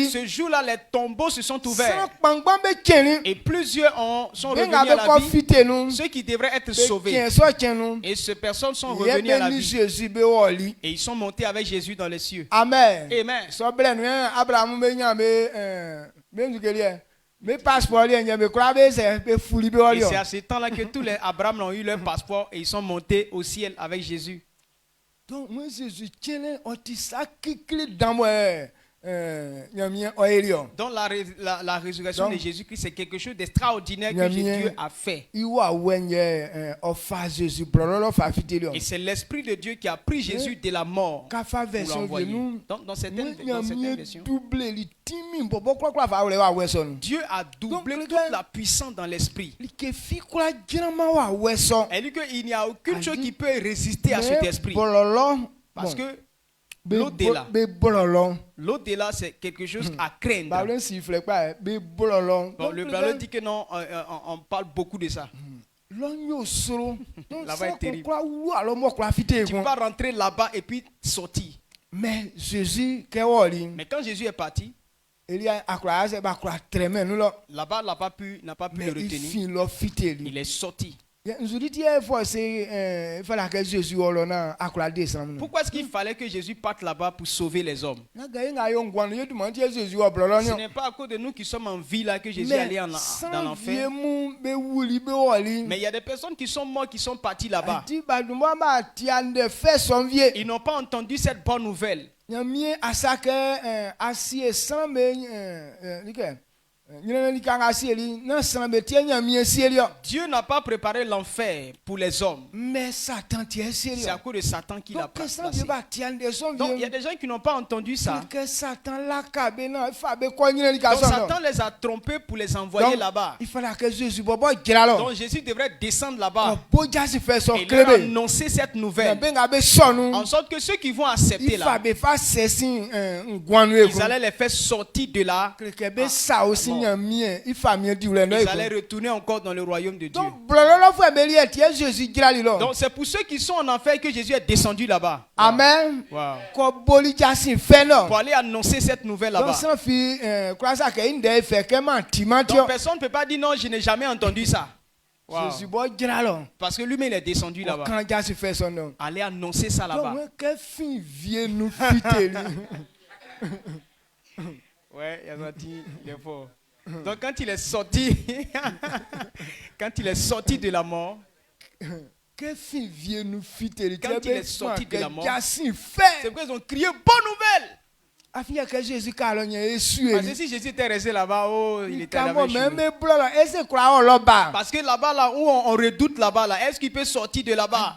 Ce jour-là, les tombeaux se sont ouverts. Et plusieurs sont revenus à la vie. Ceux qui devraient être sauvés. Et ces personnes sont revenues à la vie. Et ils sont montés avec Jésus dans les cieux. Amen. Amen. Mes passeports, et c'est à ce temps-là que tous les Abraham ont eu leur passeport et ils sont montés au ciel avec Jésus. Donc, moi, Jésus, dans moi. Donc la résurrection de Jésus-Christ, c'est quelque chose d'extraordinaire que Dieu a fait. Et c'est l'Esprit de Dieu qui a pris Jésus de la mort pour l'envoyer. Donc dans certaines versions, Dieu a doublé toute la puissance dans l'Esprit. Elle dit qu'il n'y a aucune chose qui peut résister à cet Esprit. Parce que l'au-delà, c'est quelque chose à craindre. Bon, le Bible dit que non, on parle beaucoup de ça. Là-bas est terrible. Tu peux rentrer là-bas et puis sortir. Mais quand Jésus est parti, là-bas n'a pas pu le retenir. Il est sorti. Pourquoi est-ce qu'il fallait que Jésus parte là-bas pour sauver les hommes? Ce n'est pas à cause de nous qui sommes en vie là que Jésus est allé dans l'enfer. Mais il y a des personnes qui sont mortes, qui sont parties là-bas. Ils n'ont pas entendu cette bonne nouvelle. Dieu n'a pas préparé l'enfer pour les hommes. Mais Satan, c'est à cause de Satan qu'il a placé. Donc il y a des gens qui n'ont pas entendu ça. Donc Satan les a trompés pour les envoyer là-bas. Donc Jésus devrait descendre là-bas et leur annoncer cette nouvelle, en sorte que ceux qui vont accepter là, ils allaient les faire sortir de là. Ils allaient retourner encore dans le royaume de Dieu. Donc c'est pour ceux qui sont en enfer que Jésus est descendu là-bas. Amen. Wow. Pour aller annoncer cette nouvelle là-bas. Donc personne ne peut pas dire non, je n'ai jamais entendu ça. Wow. Parce que lui-même il est descendu là-bas. Aller annoncer ça là-bas. Ouais, il y a sorti des fois. Donc quand il est sorti, de la mort, quand il est sorti de la mort, c'est pourquoi ils ont crié bonne nouvelle. Parce que si Jésus était resté là-bas, il était là-bas. Parce que là-bas, là où on redoute là-bas, là, est-ce qu'il peut sortir de là-bas?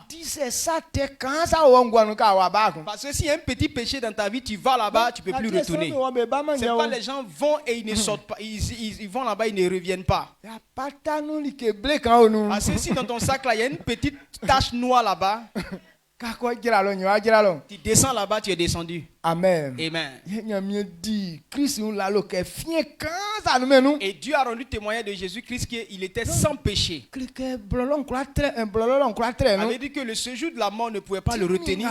Parce que s'il y a un petit péché dans ta vie, tu vas là-bas, tu ne peux plus retourner. C'est pourquoi les gens vont et ils ne sortent pas. Ils vont là-bas, ils ne reviennent pas. Parce que si dans ton sac là, il y a une petite tache noire là-bas, tu descends là-bas, tu es descendu. Amen. Amen. Et Dieu a rendu témoignage de Jésus-Christ qu'il était sans péché. Il avait dit que le séjour de la mort ne pouvait pas le retenir.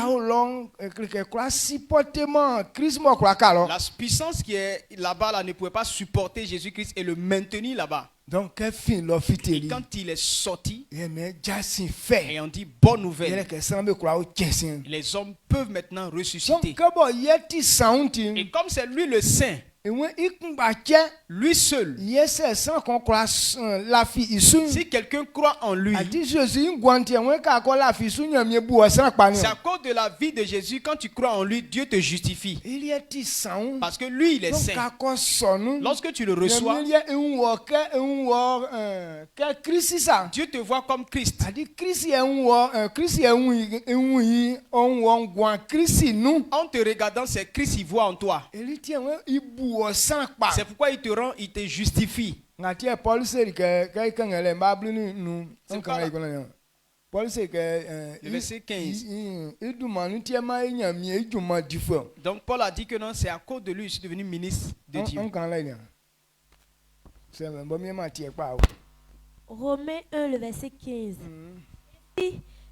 La puissance qui est là-bas là, ne pouvait pas supporter Jésus-Christ et le maintenir là-bas. Donc, et quand il est sorti, et on dit bonne nouvelle, les hommes peuvent maintenant ressusciter. Et comme c'est lui le Saint, lui seul, si quelqu'un croit en lui, c'est à cause de la vie de Jésus. Quand tu crois en lui, Dieu te justifie. Parce que lui, il est saint. Lorsque tu le reçois, Dieu te voit comme Christ. En te regardant, c'est Christ qui voit en toi. C'est pourquoi il te justifie. Le verset 15. Donc Paul a dit que non, c'est à cause de lui que je suis devenu ministre de Dieu. Romains 1, le verset 15.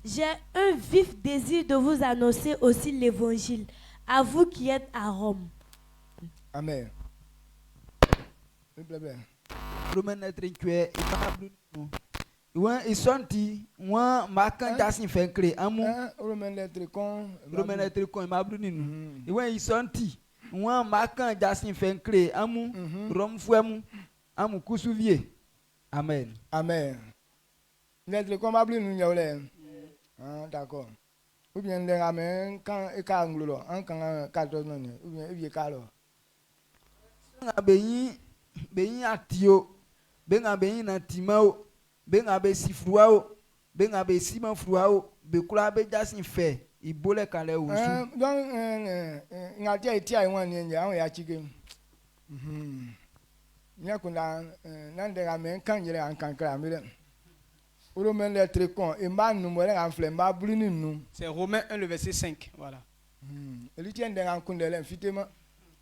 J'ai un vif désir de vous annoncer aussi l'évangile, à vous qui êtes à Rome. Amen. Romains 3 When is something one makan dasin fenkre amu Romains 3 kon mabruninu when is something one makan dasin fenkre amu rom fuemu amu kusuvie amen amen lettre kon mabruninu nyawle d'accord ou bien les amen quand e ka nglo an kan 14 non ou bien e ka lo beyin atio beyin na timao benga be sifruao benga be siman fruao be kula be jasin fe ibole kale osu donc ngati etia iwan ni nja ya chike nya kuna nande ga men kan yele an kan kra mi le Romains lettre kon e ma nu mo le an fle ma bluni nu c'est Romains 1 le verset 5 voilà eli tien de an kun de le fitema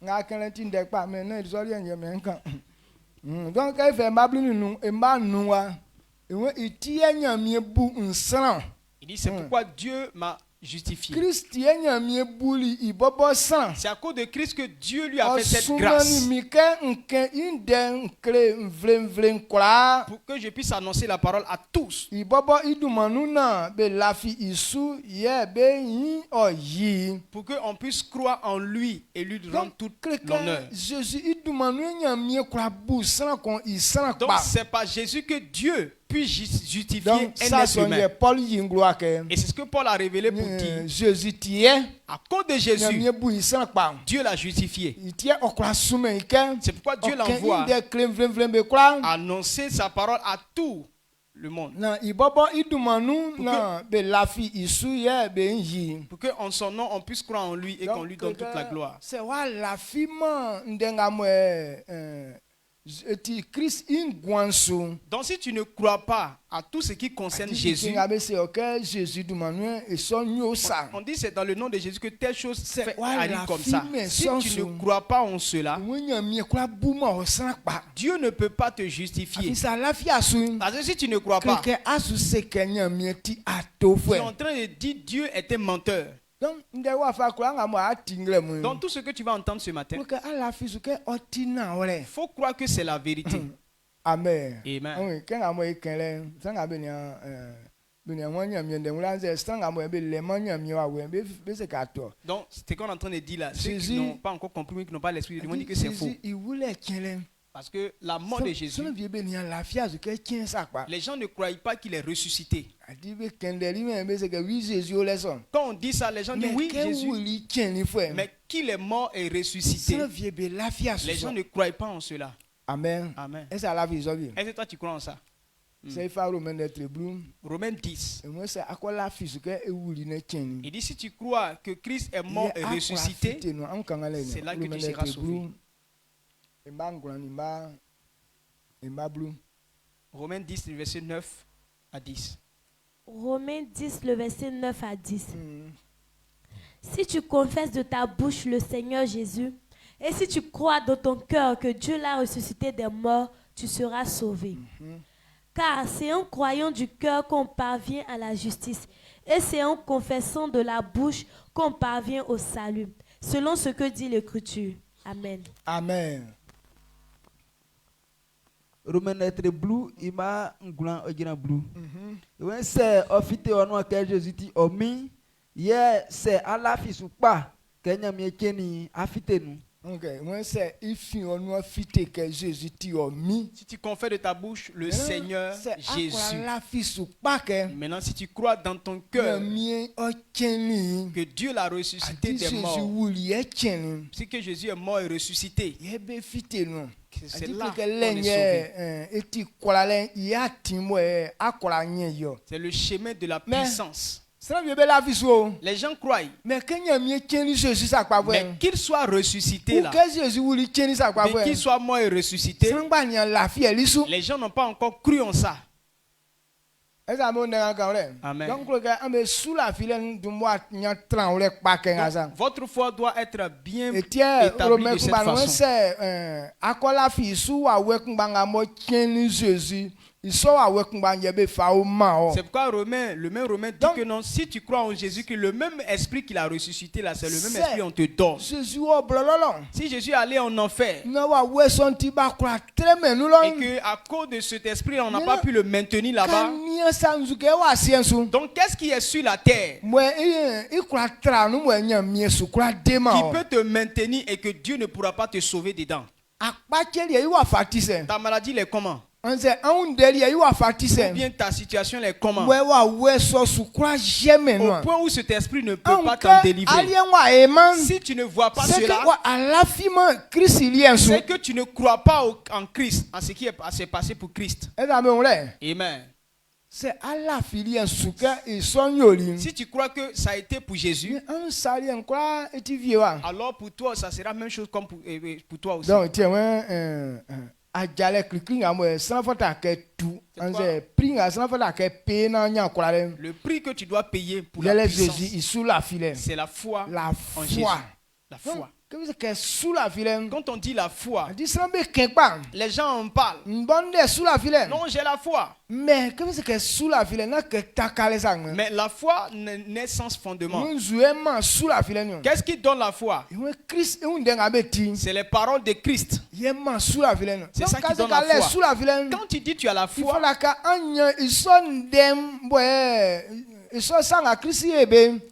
nga kan tin de pa men na so le nje men kan donc e fe ma bluni nu e ma nu wa il dit c'est pourquoi Dieu m'a justifié. C'est à cause de Christ que Dieu lui a fait cette grâce. Pour que je puisse annoncer la parole à tous. Pour qu'on puisse croire en lui et lui rendre tout l'honneur. Donc c'est par Jésus que Dieu puis justifier un être humain. Et c'est ce que Paul a révélé pour dire. À cause de Jésus, Dieu l'a justifié. C'est pourquoi Dieu l'envoie annoncer sa parole à tout le monde. Pour qu'en son nom, on puisse croire en lui et qu'on lui donne toute la gloire. Donc si tu ne crois pas à tout ce qui concerne Jésus, on dit c'est dans le nom de Jésus que telle chose arrive comme ça. Si tu ne crois pas en cela, Dieu ne peut pas te justifier. Parce que si tu ne crois pas, tu es en train de dire Dieu est un menteur. Donc tout ce que tu vas entendre ce matin, il faut croire que c'est la vérité. Amen. Amen. Donc ce qu'on est en train de dire là, ceux qui n'ont pas encore compris, qui n'ont pas l'esprit de Dieu, dit que c'est faux. Parce que la mort de Jésus, les gens ne croyaient pas qu'il est ressuscité. Quand on dit ça, les gens disent oui, Jésus, mais qu'il est mort et ressuscité. Les gens ne croient pas en cela. Amen. Amen. Est-ce que toi tu crois en ça? Romains 10. Il dit si tu crois que Christ est mort et ressuscité, c'est là que tu seras sauvé. Romains 10, le verset 9 à 10. Romains 10, le verset 9 à 10. Si tu confesses de ta bouche le Seigneur Jésus, et si tu crois dans ton cœur que Dieu l'a ressuscité des morts, tu seras sauvé. Car c'est en croyant du cœur qu'on parvient à la justice, et c'est en confessant de la bouche qu'on parvient au salut, selon ce que dit l'Écriture. Amen. Amen. Romains lettre blue ima nglan ojina blue when say ofite onu ke Jesus ti omi ye say alafi supa kenya mi ekeni afite nu. Okay, when say if you onu afite ke Jesus ti omi, si tu confesses de ta bouche le Seigneur Jésus, maintenant si tu crois dans ton cœur que Dieu l'a ressuscité des morts, c'est que Jésus est mort et ressuscité, c'est là qu'on est sauvé. C'est le chemin de la puissance. Les gens croient, mais qu'il soit ressuscité là, mais qu'il soit mort et ressuscité, les gens n'ont pas encore cru en ça. Amen. Donc, votre foi doit être bien établie de cette façon. C'est pourquoi le même Romain dit que non, si tu crois en Jésus-Christ, le même esprit qu'il a ressuscité là, c'est le même esprit on te donne. Si Jésus allait en enfer et que à cause de cet esprit on n'a pas pu le maintenir là-bas, donc qu'est-ce qui est sur la terre qui peut te maintenir et que Dieu ne pourra pas te sauver dedans? Ta maladie elle est comment? Ou bien ta situation est comment? Au point où cet esprit ne peut pas t'en délivrer. Si tu ne vois pas cela, c'est que tu ne crois pas en Christ, en ce qui s'est passé pour Christ. Amen. Si tu crois que ça a été pour Jésus, alors pour toi ça sera la même chose comme pour toi aussi. Le prix que tu dois payer pour la puissance, c'est la foi en Jésus. La foi. Quand on dit la foi, les gens en parlent. Non, j'ai la foi. Mais la foi n'est sans fondement. Qu'est-ce qui donne la foi? C'est les paroles de Christ. C'est ça qui donne la foi. Quand tu dis tu as la foi,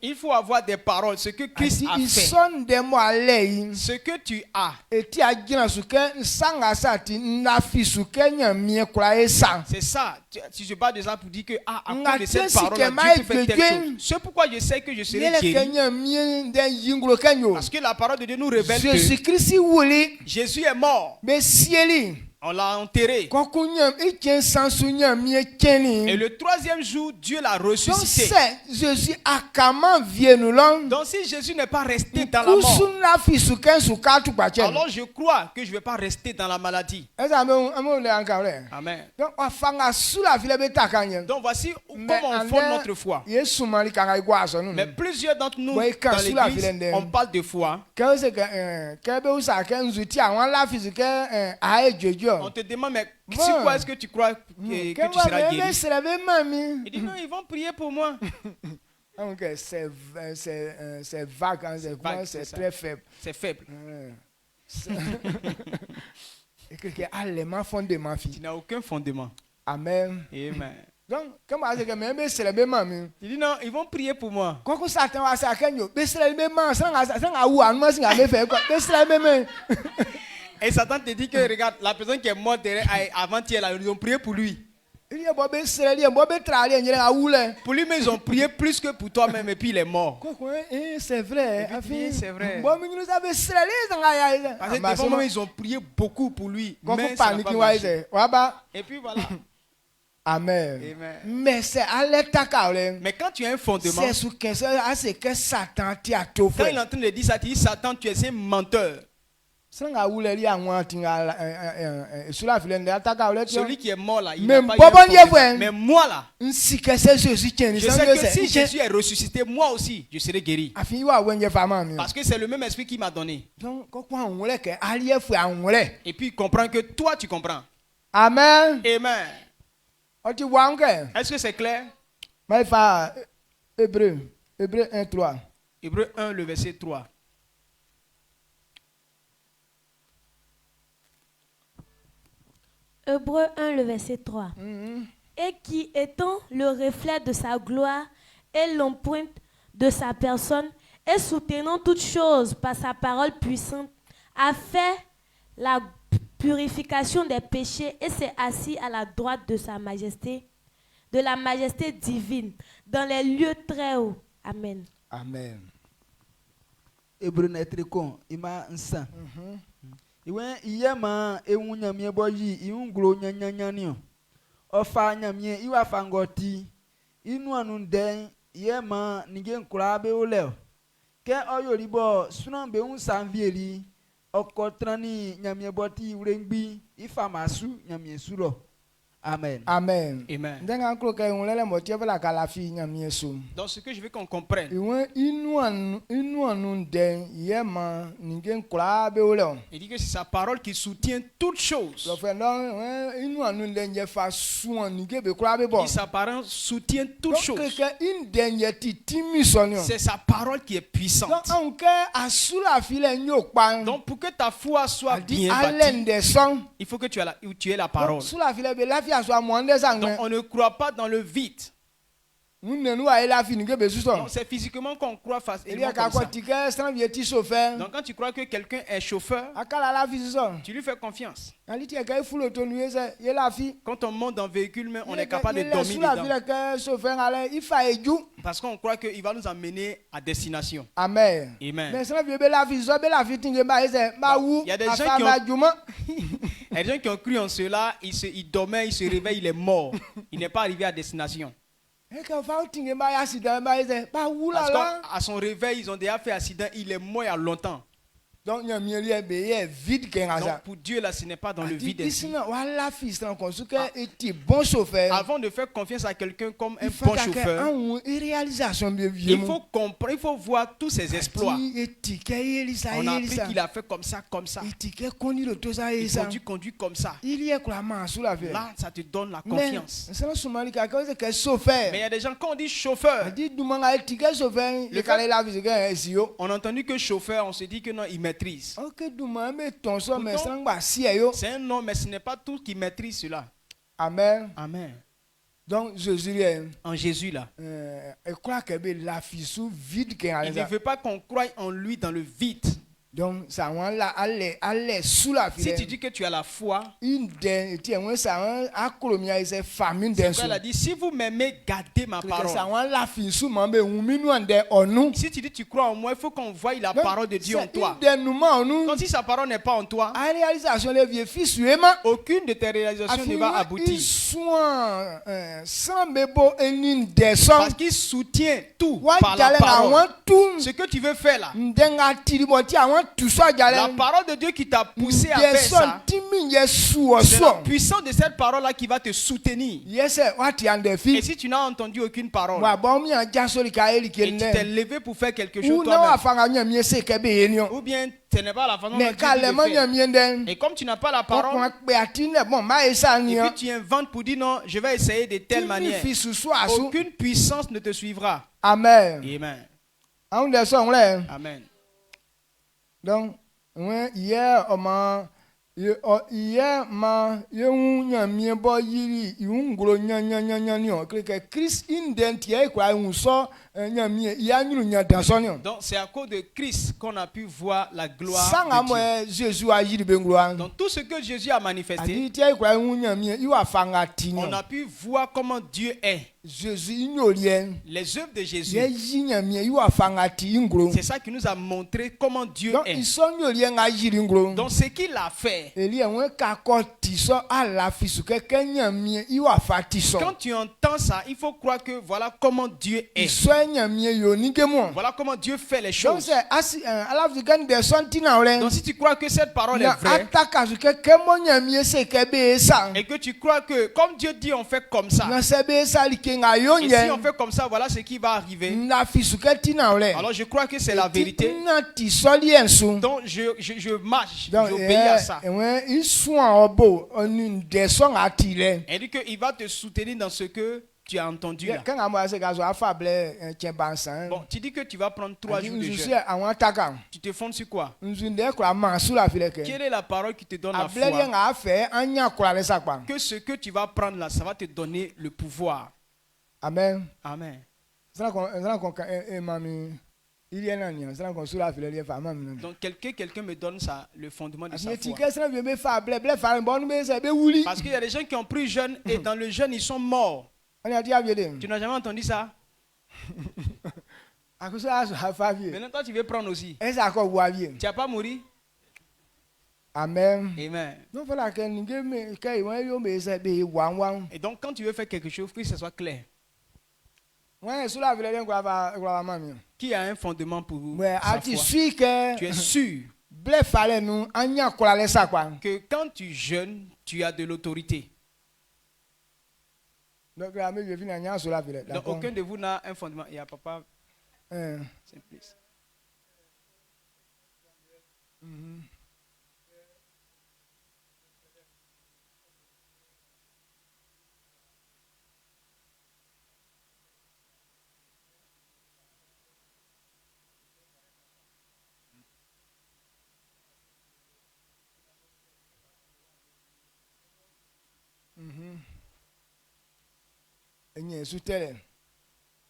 il faut avoir des paroles, ce que Christ a fait. Ce que tu as. C'est ça. Si je parle de ça pour dire que à cause de cette parole, Dieu peut faire telle chose. C'est pourquoi je sais que je serai guéri. Parce que la parole de Dieu nous révèle que Jésus est mort. On l'a enterré. Et le troisième jour, Dieu l'a ressuscité. Donc si Jésus n'est pas resté dans la mort, alors je crois que je ne vais pas rester dans la maladie. Amen. Donc voici comment on fonde notre foi. Mais plusieurs d'entre nous dans l'église, on parle de foi. On te demande, mais sur quoi est-ce que tu crois que tu seras guéri? Il dit, non, ils vont prier pour moi. C'est vague, c'est très faible. C'est faible. Tu n'as aucun fondement. Amen. Amen. Donc, il dit non, ils vont prier pour moi. Et Satan te dit que regarde, la personne qui est morte avant-hier, ils ont prié pour lui. Pour lui, mais ils ont prié plus que pour toi-même et puis il est mort. C'est vrai. C'est vrai. Parce que des fois, ils ont prié beaucoup pour lui. Mais ça n'a pas marché. Et puis voilà. Amen. Mais c'est à l'état. Mais quand tu as un fondement, c'est ce que Satan t'a fait. Quand il est en train de dire ça, tu dis Satan, tu es un menteur. Celui qui est mort là, il n'a pas eu un fondement. Mais moi là, je sais que si Jésus est ressuscité, moi aussi, je serai guéri. Parce que c'est le même esprit qui m'a donné. Et puis il comprend que toi, tu comprends. Amen. Amen. Est-ce que c'est clair? Hébreu 1, 3. Hébreu 1, le verset 3. Hébreu 1, le verset 3. Et qui, étant le reflet de sa gloire et l'empreinte de sa personne, et soutenant toutes choses par sa parole puissante, a fait la purification des péchés et s'est assis à la droite de sa majesté, de la majesté divine, dans les lieux très hauts. Amen. Amen. Hébreu netrikon ima nsa. Iwe iyema ewunyamie boyi iunglo nyanyanyani. Ofa nyamie iwa fangoti inu anunde yema nige nkura be ole. Ke oyoribo sunambe unsanvieli okotrani nyamie boti urengbi ifamasu nyamie suro. Amen. Amen. Amen. Dans ce que je veux qu'on comprenne, il dit que c'est sa parole qui soutient toutes choses. Sa parole soutient toutes choses. C'est sa parole qui est puissante. Donc pour que ta foi soit bien bâtie, il faut que tu aies la parole. Donc on ne croit pas dans le vide. C'est physiquement qu'on croit facilement comme ça. Donc quand tu crois que quelqu'un est chauffeur, tu lui fais confiance. Quand on monte dans le véhicule, on est capable de dormir dedans. Parce qu'on croit qu'il va nous emmener à destination. Amen. Amen. Il y a des gens qui ont cru en cela, il dormait, il se réveille, il est mort. Il n'est pas arrivé à destination. Parce qu'à son réveil, ils ont déjà fait accident, il est mort il y a longtemps. Donc pour Dieu là, ce n'est pas dans le vide. Avant de faire confiance à quelqu'un comme un bon chauffeur, il faut comprendre, il faut voir tous ses exploits. On a appris qu'il a fait comme ça, comme ça. Il conduit comme ça. Là, ça te donne la confiance. Mais il y a des gens, quand on dit chauffeur, on a entendu que chauffeur, on se dit que non, il maîtrise. C'est un nom, mais ce n'est pas tout qui maîtrise cela. Amen. Amen. Donc Jésus, en Jésus là, il ne veut pas qu'on croie en lui dans le vide. Donc ça si tu dis que tu as la foi, c'est elle a dit, si vous m'aimez, gardez ma parole. Si tu dis tu crois en moi, il faut qu'on voie la parole de Dieu en toi. Quand si sa parole n'est pas en toi, aucune de tes réalisations ne va aboutir. Parce qu'il soutient tout par la parole. Ce que tu veux faire là, la parole de Dieu qui t'a poussé à faire ça, c'est la puissance de cette parole là qui va te soutenir. Et si tu n'as entendu aucune parole et tu t'es levé pour faire quelque chose toi-même, ou bien ce n'est pas la façon dont tu le fais, et comme tu n'as pas la parole et puis tu inventes pour dire non, je vais essayer de telle manière, aucune puissance ne te suivra. Amen. Amen. Amen. Donc, hier, donc c'est à cause de Christ qu'on a pu voir la gloire de Dieu. Donc tout ce que Jésus a manifesté, on a pu voir comment Dieu est. Les œuvres de Jésus, c'est ça qui nous a montré comment Dieu est. Donc ce qu'il a fait, quand tu entends ça, il faut croire que voilà comment Dieu est. Voilà comment Dieu fait les choses. Donc si tu crois que cette parole est vraie, et que tu crois que comme Dieu dit on fait comme ça, et si on fait comme ça, voilà ce qui va arriver. Alors je crois que c'est la vérité. Donc je marche, j'obéis à ça. Et dit qu'il va te soutenir dans ce que tu as entendu là. Bon, tu dis que tu vas prendre 3 jours de jeûne. Tu te fondes sur quoi? Quelle est la parole qui te donne la foi? Que ce que tu vas prendre là, ça va te donner le pouvoir. Amen. Amen. Donc quelqu'un me donne ça, le fondement de sa foi. Parce qu'il y a des gens qui ont pris jeûne et dans le jeûne ils sont morts. Tu n'as jamais entendu ça? Maintenant toi tu veux prendre aussi. Tu n'as pas mouru? Amen. Amen. Et donc quand tu veux faire quelque chose, que ce soit clair. Qui a un fondement pour sa foi? Tu es sûr que quand tu jeûnes, tu as de l'autorité. Donc aucun de vous n'a un fondement. Il y a papa. C'est plus.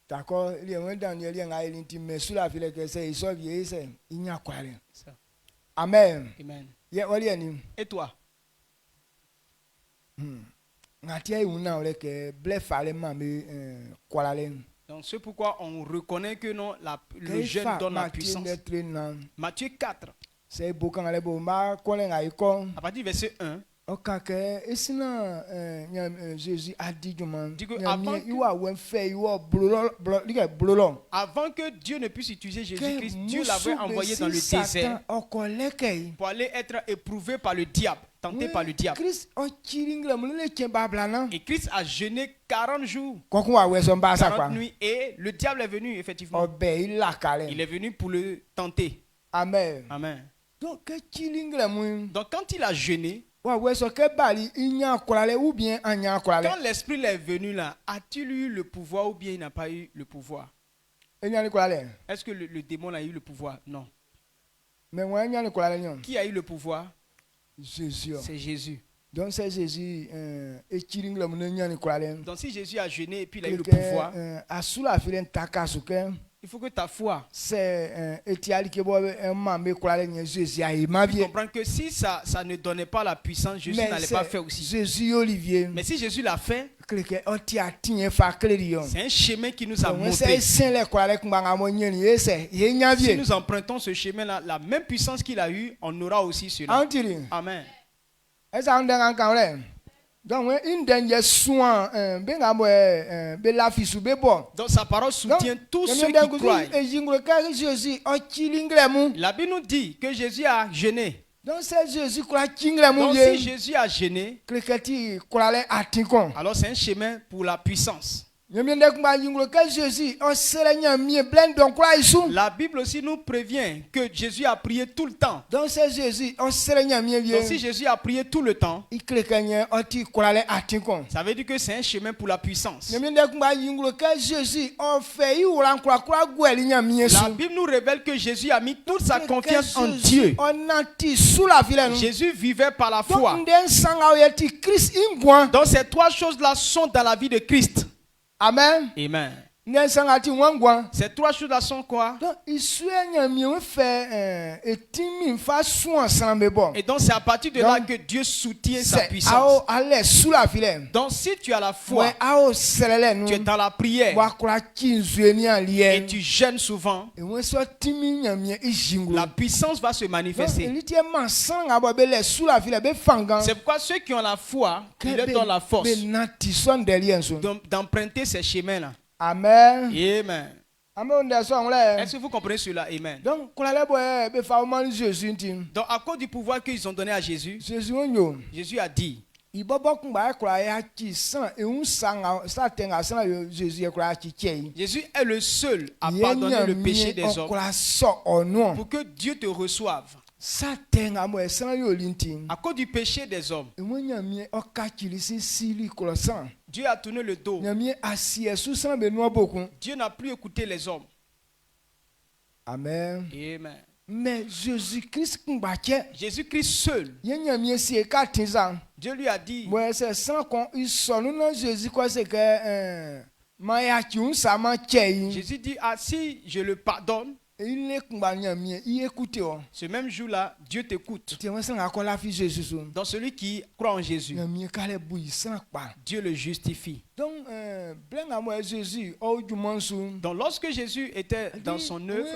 D'accord, il y a un Daniel, il y a un intime, mais sous la file que c'est, il sauve, il n'y a quoi. Amen. Amen. Et toi? Donc c'est pourquoi on reconnaît que non, le jeûne donne la puissance. Matthieu 4. À partir du verset 1. Jésus a dit avant que Dieu ne puisse utiliser Jésus-Christ, Dieu l'avait envoyé dans le désert pour aller être éprouvé par le diable, tenté par le diable. Et Christ a jeûné 40 jours, 40 nuits, et le diable est venu effectivement. Il est venu pour le tenter. Amen. Amen. Donc quand il a jeûné, quand l'esprit est venu là, a-t-il eu le pouvoir ou bien il n'a pas eu le pouvoir? Est-ce que le démon a eu le pouvoir? Non. Qui a eu le pouvoir? Jésus. C'est Jésus. Donc c'est Jésus. Donc si Jésus a jeûné et puis il a eu le pouvoir, il faut que ta foi. Tu comprends que si ça ne donnait pas la puissance, Jésus n'allait pas faire aussi. Mais si Jésus l'a fait, c'est un chemin qui nous a montré. Si nous empruntons ce chemin-là, la même puissance qu'il a eu, on aura aussi cela. Amen. Donc sa parole soutient tous ceux qui croient. La Bible nous dit que Jésus a jeûné. Donc si Jésus a jeûné, alors c'est un chemin pour la puissance. La Bible aussi nous prévient que Jésus a prié tout le temps. Donc si Jésus a prié tout le temps, ça veut dire que c'est un chemin pour la puissance. La Bible nous révèle que Jésus a mis toute sa confiance en Dieu. Jésus vivait par la foi. Donc ces trois choses-là sont dans la vie de Christ. Amen. Amen. Ces trois choses-là sont quoi? Et donc c'est à partir de là que Dieu soutient sa puissance. Donc si tu as la foi, tu es dans la prière et tu jeûnes souvent, la puissance va se manifester. C'est pourquoi ceux qui ont la foi, il leur donne la force d'emprunter ces chemins-là. Amen. Amen. Est-ce que vous comprenez cela? Amen. Donc à cause du pouvoir qu'ils ont donné à Jésus, Jésus a dit, Jésus est le seul à pardonner le péché des hommes pour que Dieu te reçoive. À cause du péché des hommes, Dieu a tourné le dos. Dieu n'a plus écouté les hommes. Amen. Amen. Mais Jésus-Christ seul, Dieu lui a dit, Jésus dit, ah, si je le pardonne, ce même jour-là, Dieu t'écoute. Dans celui qui croit en Jésus, Dieu le justifie. Donc lorsque Jésus était dans son œuvre,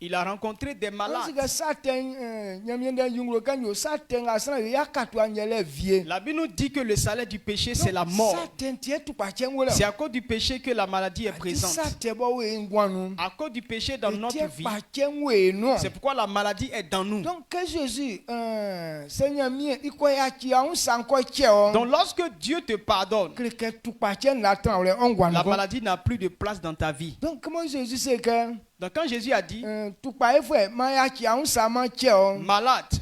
il a rencontré des malades. La Bible nous dit que le salaire du péché, c'est la mort. C'est à cause du péché que la maladie est présente. À cause du péché dans notre vie, c'est pourquoi la maladie est dans nous. Donc lorsque que Dieu te pardonne, la maladie n'a plus de place dans ta vie. Donc, comment Jésus sait que... Donc quand Jésus a dit, malade,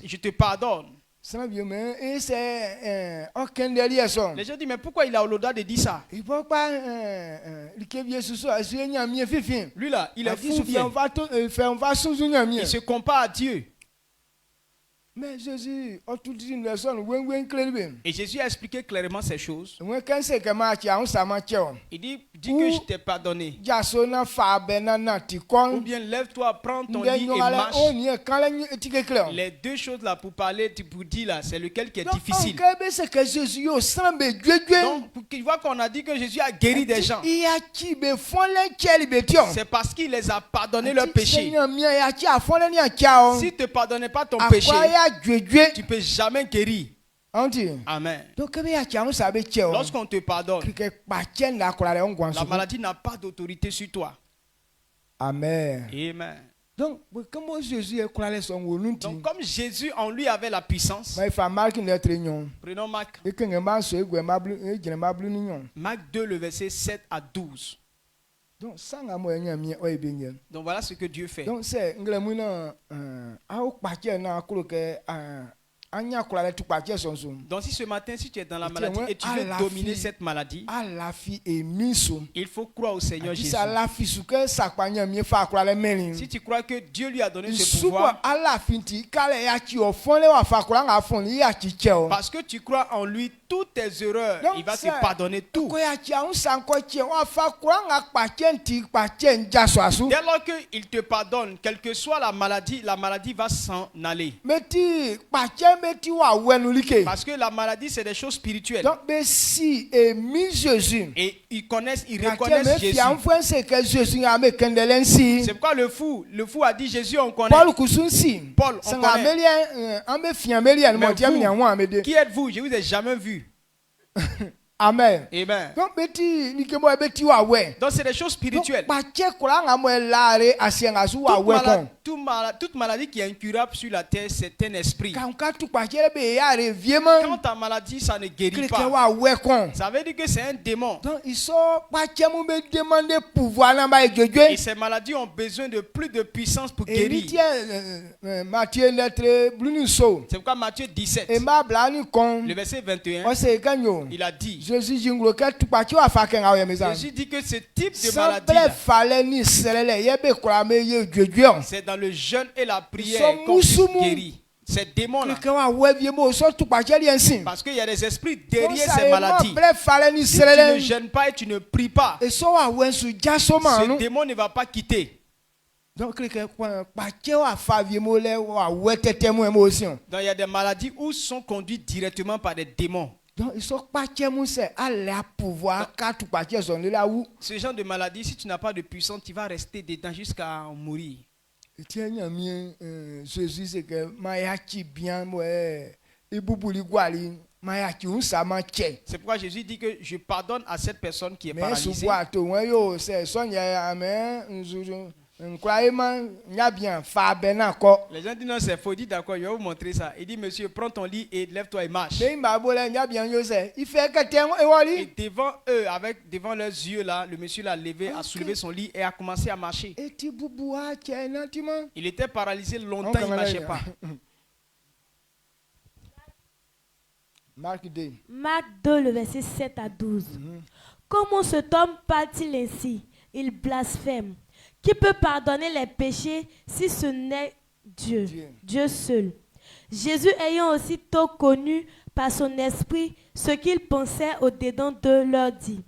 je te pardonne. Les gens disent, mais pourquoi il a l'audace de dire ça? Lui là, il est fou bien. Il se compare à Dieu. Mais Jésus, et Jésus a expliqué clairement ces choses. Il dit que je t'ai pardonné. Ou bien lève-toi, prends ton lit et marche. Les deux choses là pour parler, pour dire là, c'est lequel qui est difficile. Donc tu vois qu'on a dit que Jésus a guéri des gens. C'est parce qu'il les a pardonné leurs péchés. S'il ne te pardonnait pas ton péché, tu ne peux jamais guérir. Amen. Lorsqu'on te pardonne, la maladie n'a pas d'autorité sur toi. Amen. Amen. Donc, comme Jésus en lui avait la puissance, prenons Marc. Marc 2, le verset 7 à 12. Donc voilà ce que Dieu fait. Donc c'est donc si ce matin, si tu es dans la maladie et tu veux dominer cette maladie, il faut croire au Seigneur Jésus. Si tu crois que Dieu lui a donné ce pouvoir, parce que tu crois en lui, toutes tes erreurs, il va te pardonner tout. Dès lors qu'il te pardonne, quelle que soit la maladie va s'en aller. Parce que la maladie, c'est des choses spirituelles. Et ils reconnaissent Jésus. C'est pourquoi le fou a dit Jésus, on connaît. Paul, on connaît. Mais vous, qui êtes-vous? Je ne vous ai jamais vu. Amen. Amen. Donc c'est des choses spirituelles. Toute maladie qui est incurable sur la terre, c'est un esprit. Quand ta maladie, ça ne guérit pas. Ça veut dire que c'est un démon. Et ces maladies ont besoin de plus de puissance pour guérir. C'est pourquoi Matthieu 17, le verset 21, il a dit, Jésus dit que ce type de maladie, c'est dans le jeûne et la prière qu'on guérit. Ces démons-là. Parce qu'il y a des esprits derrière ces maladies. Si tu ne jeûnes pas et tu ne pries pas, ce démon ne va pas quitter. Donc il y a des maladies où sont conduites directement par des démons. Donc, ce genre de maladie, si tu n'as pas de puissance, tu vas rester dedans jusqu'à mourir. C'est pourquoi Jésus dit que je pardonne à cette personne qui est paralysée. Les gens disent non, c'est faux. Dis d'accord, je vais vous montrer ça. Il dit monsieur, prends ton lit et lève-toi et marche. Et devant eux, devant leurs yeux là, le monsieur l'a levé, a soulevé son lit et a commencé à marcher. Il était paralysé longtemps, il ne marchait pas. Marc 2. Marc 2, le verset 7 à 12. Comment cet homme parle-t-il ainsi? Il blasphème. Qui peut pardonner les péchés si ce n'est Dieu, Dieu seul? Jésus ayant aussitôt connu par son esprit ce qu'ils pensaient au-dedans d'eux, leur dit: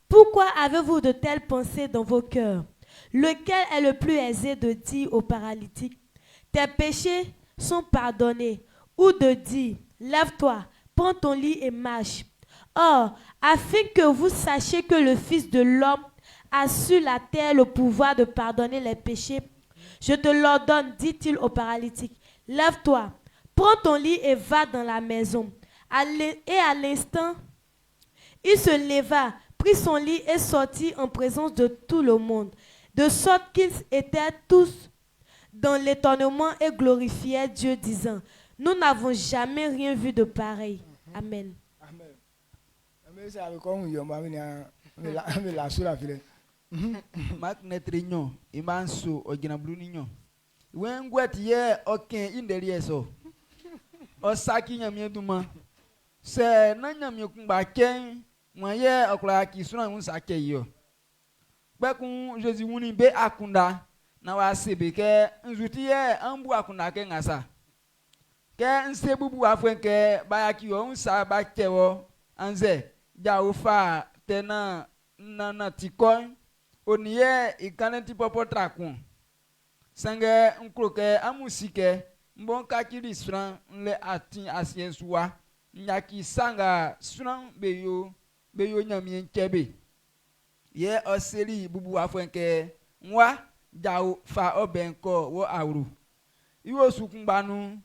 pourquoi avez-vous de telles pensées dans vos cœurs? Lequel est le plus aisé de dire au paralytique: tes péchés sont pardonnés, ou de dire: lève-toi, prends ton lit et marche? Or, afin que vous sachiez que le Fils de l'homme a sur la terre le pouvoir de pardonner les péchés, je te l'ordonne, dit-il au paralytique, lève-toi, prends ton lit et va dans la maison. Et à l'instant, il se leva, prit son lit et sortit en présence de tout le monde, de sorte qu'ils étaient tous dans l'étonnement et glorifiaient Dieu, disant: nous n'avons jamais rien vu de pareil. Amen. Mais ça avec quoi on mais la sous la file. Mak netrinyo imanso ogina bluninyo. When gwet ye oken inderi eso. Osaki nyamye duma. Se na nyamye kumba ken moye okla ki suna un sake yo. Bekun Jésus wuni be akunda na wa sebe ke nzuti ye ambu akunda ke ngasa. Ke nsebubu afwenke bayaki yo unsa ba kewo anze ja ufa tena na tikon oniye ikanenti popo trakun sange nkroke amusike mbonka kiri sran le atin asiensuwa nyaki sanga sran beyo nyamie nkebe ye oseli bubu afwenke nwa jawo fa obenko wo awru iwo sukunbanu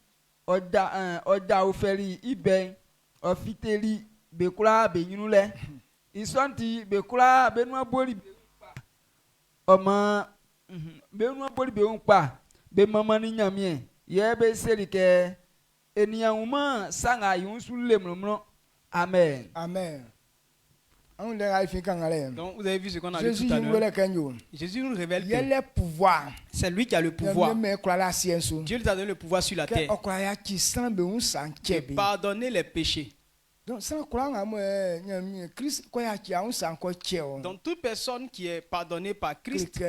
oda oferi ibe ofiteli bekura benyunule isonti bekura benua boli ọmọ benua boli be unpa be mama ni nyamie ye be selike eniyan mo sanga yunsu lemromro amen amen. Donc vous avez vu ce qu'on a vu tout à l'heure. Jésus nous révèle que c'est lui qui a le pouvoir. Dieu lui a donné le pouvoir sur la terre de pardonner les péchés. Donc toute personne qui est pardonnée par Christ,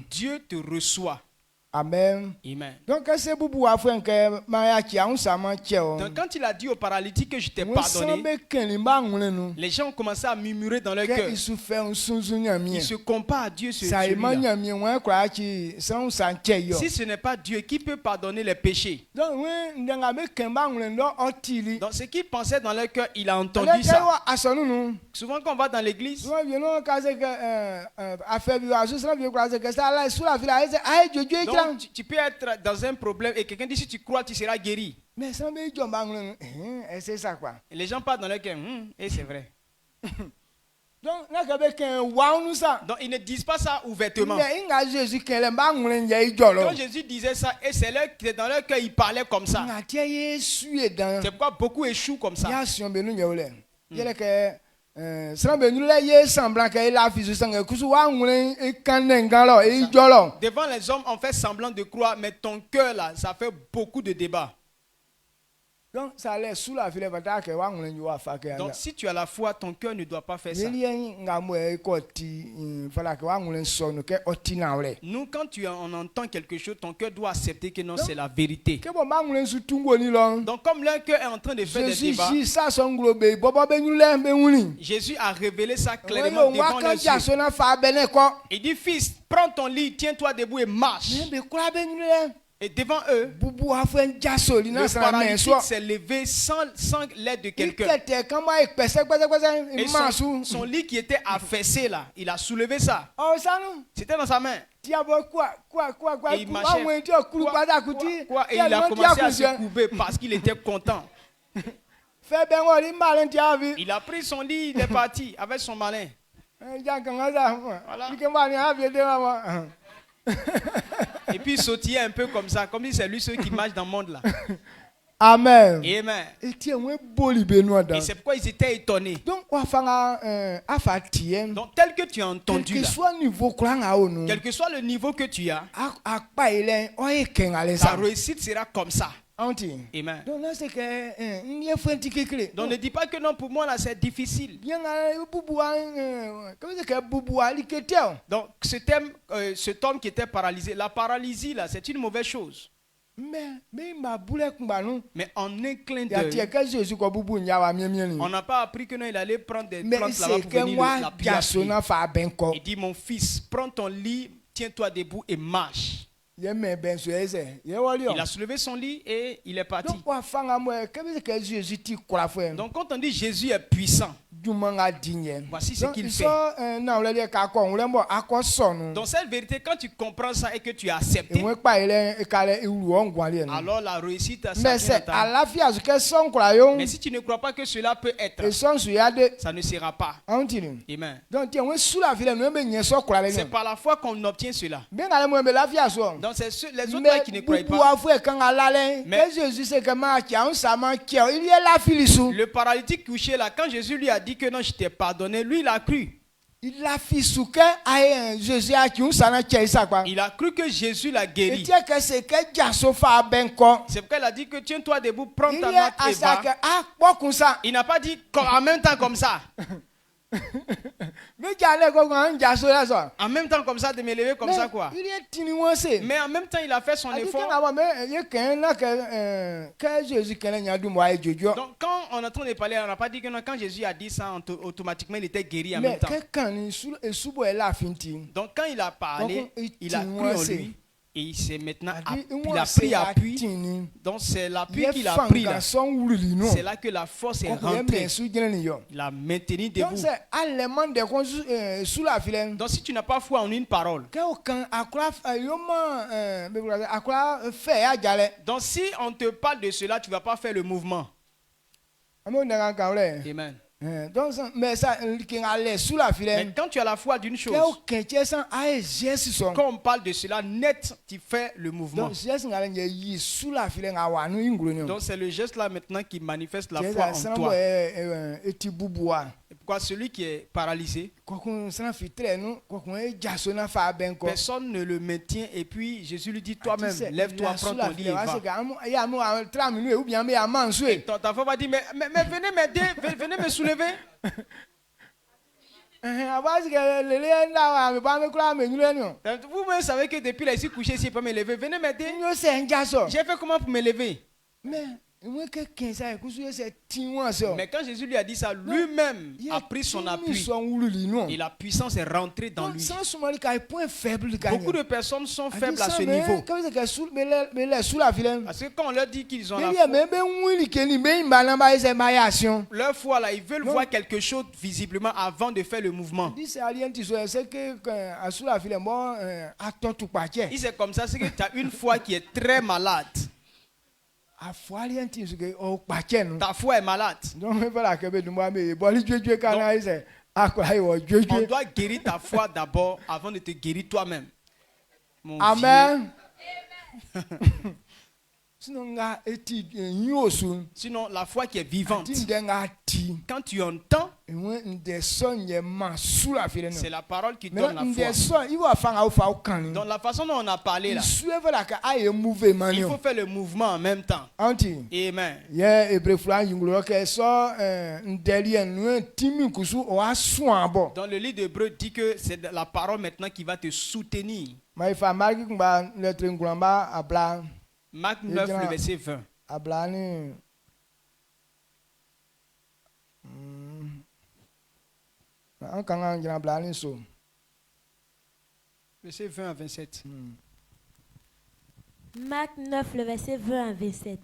Dieu te reçoit. Amen. Amen. Donc quand il a dit au paralytique que je t'ai pardonné, les gens ont commencé à murmurer dans leur cœur. Ils se comparent à Dieu sur celui-là. Si ce n'est pas Dieu, qui peut pardonner les péchés? Donc ce qu'ils pensaient dans leur cœur, il a entendu ça. Souvent quand on va dans l'église, donc, tu peux être dans un problème et quelqu'un dit si tu crois tu seras guéri. Mais ça me dit c'est ça quoi. Et les gens parlent dans leur cœur, et c'est vrai. Donc ils ne disent pas ça ouvertement. Quand Jésus disait ça, et c'est dans leur cœur ils parlaient comme ça. C'est pourquoi beaucoup échouent comme ça. Devant les hommes on fait semblant de croire, mais ton cœur là, ça fait beaucoup de débats. Donc si tu as la foi, ton cœur ne doit pas faire ça. Nous, quand on entend quelque chose, ton cœur doit accepter que non, c'est la vérité. Donc comme leur cœur est en train de faire des débats, Jésus a révélé ça clairement devant leurs yeux. Il dit, fils, prends ton lit, tiens-toi debout et marche. Et devant eux, le paralytique s'est levé sans l'aide de quelqu'un. Et son lit qui était affaissé là, il a soulevé ça. C'était dans sa main. Et il marchait. Et il a commencé à se courber parce qu'il était content. Il a pris son lit, il est parti avec son malin. Voilà. Et puis il sautillait un peu comme ça, comme si c'est lui celui qui marche dans le monde là. Amen. Amen. Et c'est pourquoi ils étaient étonnés. Donc tel que tu as entendu quel que soit le niveau que tu as, ta réussite sera comme ça. Amen. Donc là c'est que donc ne dis pas que non, pour moi là c'est difficile. Donc cet homme qui était paralysé, la paralysie là c'est une mauvaise chose. Mais en un clin d'œil, on n'a pas appris que non, il allait prendre des plantes là-bas pour venir la prier. Il dit, mon fils, prends ton lit, tiens-toi debout et marche. Il a soulevé son lit et il est parti. Donc quand on dit Jésus est puissant, Voici ce qu'il fait. Donc cette vérité, quand tu comprends ça et que tu as accepté, alors la réussite s'attend. Mais si tu ne crois pas que cela peut être, ça ne sera pas. Amen. C'est par la foi qu'on obtient cela. Donc c'est les autres là qui ne croient pas. Mais le paralytique couché là, quand Jésus lui a dit que non, je t'ai pardonné, lui il a cru. Il a cru que Jésus l'a guéri. C'est pourquoi il a dit que tiens-toi debout, prends ta mat et va. Il n'a pas dit en même temps comme ça. En même temps comme ça, de me lever comme ça quoi. Mais en même temps il a fait son effort. Donc quand on est en train de parler, on n'a pas dit que non, quand Jésus a dit ça, automatiquement il était guéri en même temps. Donc quand il a parlé, il a cru en lui. Et il s'est maintenant il a pris appui. Donc c'est l'appui qu'il a pris là. C'est là que la force est rentrée. Il a maintenu debout. Donc si tu n'as pas foi en une parole. Donc si on te parle de cela, tu ne vas pas faire le mouvement. Amen. Mais quand tu as la foi d'une chose, quand on parle de cela net, tu fais le mouvement. Donc c'est le geste là maintenant qui manifeste la foi en toi. Pourquoi celui qui est paralysé, personne ne le maintient et puis Jésus lui dit toi-même, lève-toi, prends ton lit et va. Et ta femme va dire mais venez m'aider, venez me soulever. Vous-même savez que depuis là ici couché ici, il peut me lever. Venez m'aider. J'ai fait comment pour me lever? Mais quand Jésus lui a dit ça, lui-même a pris son appui. Et la puissance est rentrée dans lui. Beaucoup de personnes sont faibles à ce niveau. Parce que quand on leur dit qu'ils ont la foi, leur foi là, ils veulent voir quelque chose visiblement avant de faire le mouvement. C'est comme ça, c'est que tu as une foi qui est très malade. Ta foi est malade. Donc, on doit guérir ta foi d'abord avant de te guérir toi-même. Amen. Sinon, la foi qui est vivante, quand tu entends, c'est la parole qui donne la foi. Dans la façon dont on a parlé là, il faut faire le mouvement en même temps. Amen. Dans le livre d'Hébreux dit que c'est la parole maintenant qui va te soutenir. Marc 9, le verset 20. Verset 20 à 27. Marc 9, le verset 20 à 27.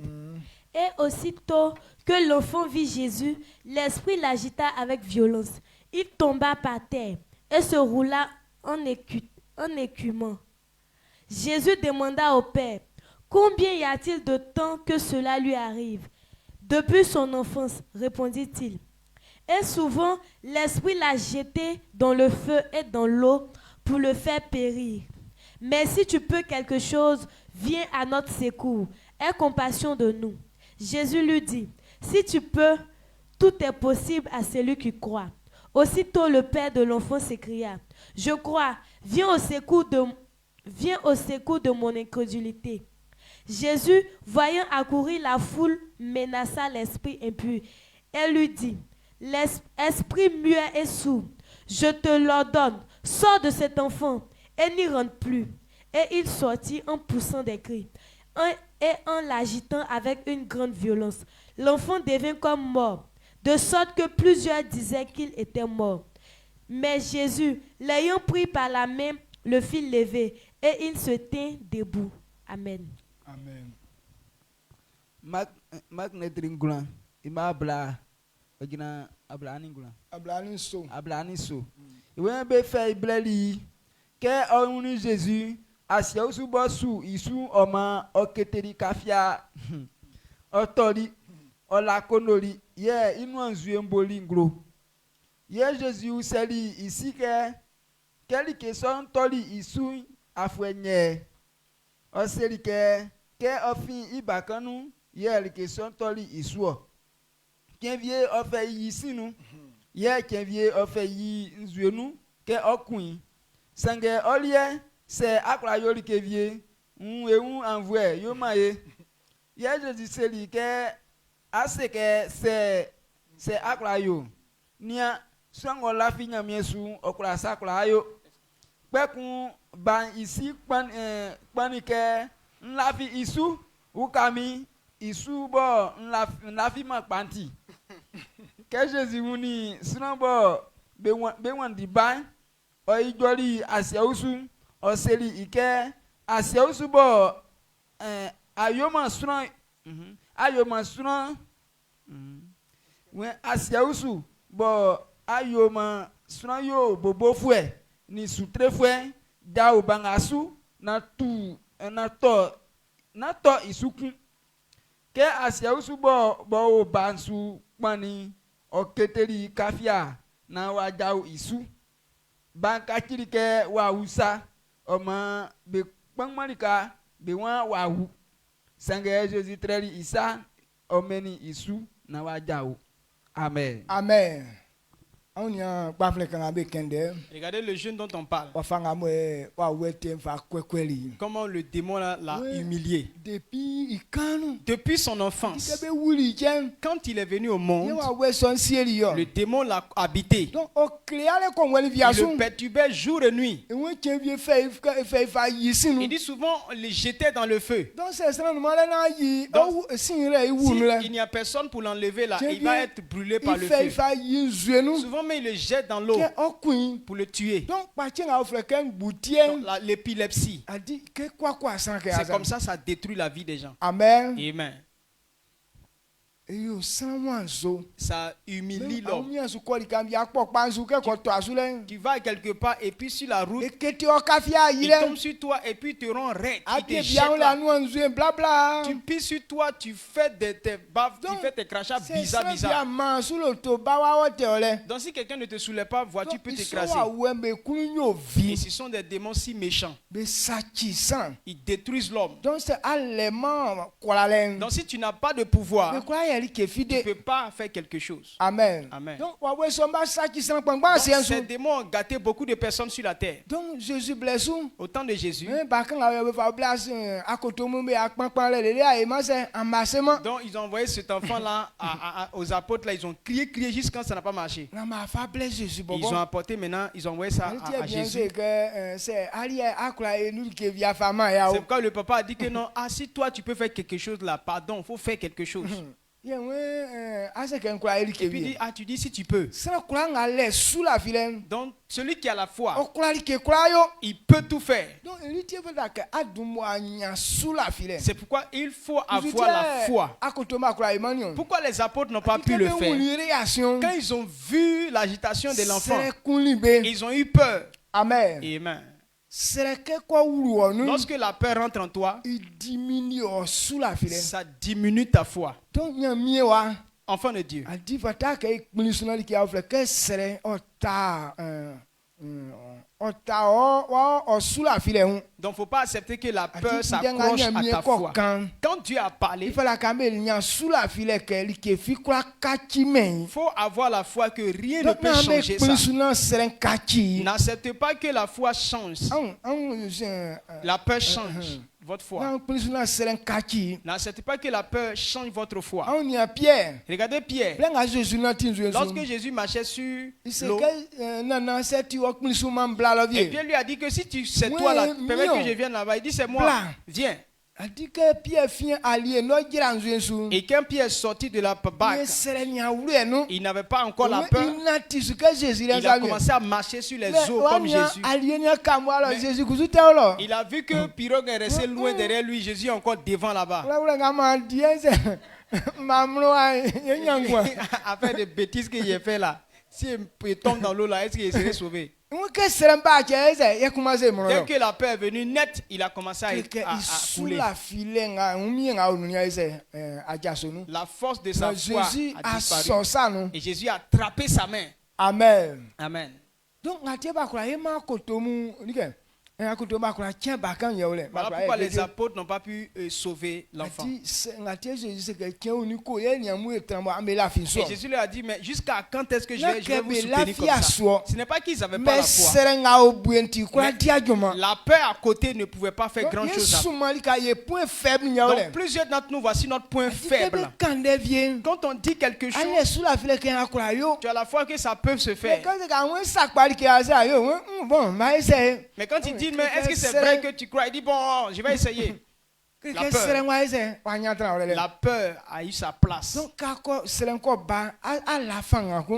Et aussitôt que l'enfant vit Jésus, l'esprit l'agita avec violence. Il tomba par terre et se roula en écumant. Jésus demanda au Père, combien y a-t-il de temps que cela lui arrive? Depuis son enfance, répondit-il. Et souvent, l'esprit l'a jeté dans le feu et dans l'eau pour le faire périr. Mais si tu peux quelque chose, viens à notre secours. Aie compassion de nous. Jésus lui dit, si tu peux, tout est possible à celui qui croit. Aussitôt le père de l'enfant s'écria, je crois, viens au secours de mon incrédulité. Jésus, voyant accourir la foule, menaça l'esprit impur et lui dit, l'esprit muet et sourd, je te l'ordonne, sors de cet enfant et n'y rentre plus. Et il sortit en poussant des cris et en l'agitant avec une grande violence. L'enfant devint comme mort, de sorte que plusieurs disaient qu'il était mort. Mais Jésus, l'ayant pris par la main, le fit lever et il se tint debout. Amen. Amen. Marc n'est pas il m'a bla ogina ablaningula Ablaniso. ablaniso iwe be fe ibleli ke onu Jésus asia usu bosu isu oma oketeri kafia otori olakonori ye inu anzu emboli nglo ye Jésus useli isike keli ke son tori isu afwenye oseli ke ofin ibakanu ye ke son tori isuo kenvie ofe yi sinu ye kenvie ofe yi nzuenu ke okun sange olie se akra yori kevie ewu envoie yo maye ye Jésus seli ke aseke se akra yo nia sango la finya miesu okra sakra yo pekun ban isi panike nlafi isu ukami isu bo nlafi ma panti ke Jésus muni sinabo be wan di ban o ijori asiausu o seli ike asiausu bo ayoma sunan when asiausu bo ayoma sunan yo bobo fue ni sutre fue da o bangasu na to isuku ke asiausu bo o bansu pani o keteri kafia na wa dau isu banka kirike wa usa oma be pangmanika be wa hu sange Jésus treli isa omeni isu na wa dau amen Amen. Regardez le jeune dont on parle. Comment le démon l'a humilié. Depuis son enfance, quand il est venu au monde, le démon l'a habité. Il le perturbait jour et nuit. Il dit souvent, il le jetait dans le feu. Donc, s'il n'y a personne pour l'enlever là, il va être brûlé par le feu. Souvent, mais il le jette dans l'eau pour le tuer. Donc, l'épilepsie. C'est comme ça détruit la vie des gens. Amen. Amen. Ça humilie l'homme. Tu vas quelque part et puis sur la route, il tombe sur toi et puis il te rend raide. Il te jette là. Tu pisses sur toi, tu fais tes crachats bizarres. Donc si quelqu'un ne te soulève pas, tu peux t'écraser. Et ce sont des démons si méchants. Ils détruisent l'homme. Donc si tu n'as pas de pouvoir, tu ne peux pas faire quelque chose. Amen. Amen. Donc, ces démons ont gâté beaucoup de personnes sur la terre. Donc, Jésus blesse. Au temps de Jésus. Donc, ils ont envoyé cet enfant-là aux apôtres. Là, ils ont crié jusqu'à quand ça n'a pas marché. Ils ont apporté maintenant, ils ont envoyé ça à Jésus. C'est pourquoi le papa a dit que non, si toi tu peux faire quelque chose là, pardon, il faut faire quelque chose. Et puis dit, tu dis si tu peux. Donc celui qui a la foi, il peut tout faire. C'est pourquoi il faut avoir la foi. Pourquoi les apôtres n'ont pas pu le faire? Quand ils ont vu l'agitation de l'enfant, ils ont eu peur. Amen. Amen. Lorsque la peur rentre en toi, ça diminue ta foi. Enfant de Dieu. Donc, il ne faut pas accepter que la peur s'accroche à ta foi. Quand Dieu a parlé, il faut avoir la foi que rien ne peut changer ça. N'acceptez pas que la foi change. La peur change votre foi. N'acceptez pas que la peur change votre foi. Regardez Pierre. Lorsque Jésus marchait sur l'eau, et Pierre lui a dit que si c'est toi là, permets que je vienne là-bas. Il dit c'est moi. Viens. Et quand Pierre est sorti de la barque, il n'avait pas encore la peur. Il a commencé à marcher sur les eaux comme Jésus. Mais il a vu que pirogue est resté loin derrière lui. Jésus est encore devant là-bas. à faire des bêtises que j'ai fait là. Si il tombe dans l'eau là, est-ce qu'il serait sauvé? Dès que la peur est venue net, il a commencé à couler. La force de sa foi a disparu. Et Jésus a attrapé sa main. Amen. Amen. Donc, voilà pourquoi les apôtres n'ont pas pu sauver l'enfant. Et Jésus leur a dit, mais jusqu'à quand est-ce que je vais vous soutenir comme ça? Ce n'est pas qu'ils n'avaient pas la foi. La peur à côté ne pouvait pas faire grand chose. Donc plusieurs d'entre nous, voici notre point faible. Quand on dit quelque chose, tu as la foi que ça peut se faire. Mais quand il dit, mais est-ce que c'est vrai que tu crois? Il dit, bon, je vais essayer. La peur a eu sa place.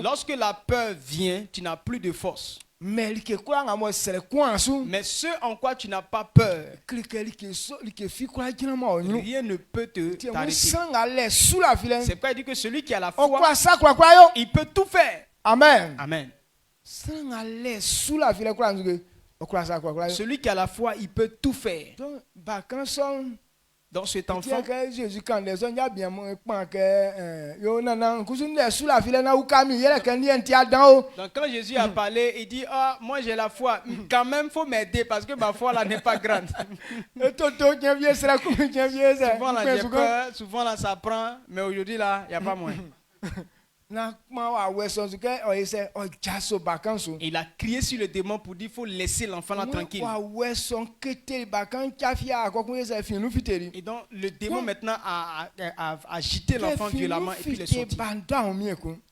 Lorsque la peur vient, tu n'as plus de force. Mais ce en quoi tu n'as pas peur, rien ne peut t'arrêter. C'est pourquoi il dit que celui qui a la foi, il peut tout faire. Amen. Amen. Celui qui a la foi, il peut tout faire. Donc cet enfant, donc quand Jésus a parlé, il dit, ah, moi j'ai la foi, quand même faut m'aider parce que ma foi là n'est pas grande. Souvent là j'ai peur, souvent là ça prend, mais aujourd'hui là il n'y a pas moins. Il a crié sur le démon pour dire qu'il faut laisser l'enfant là tranquille. Et donc le démon maintenant a agité l'enfant violemment et puis il est sorti.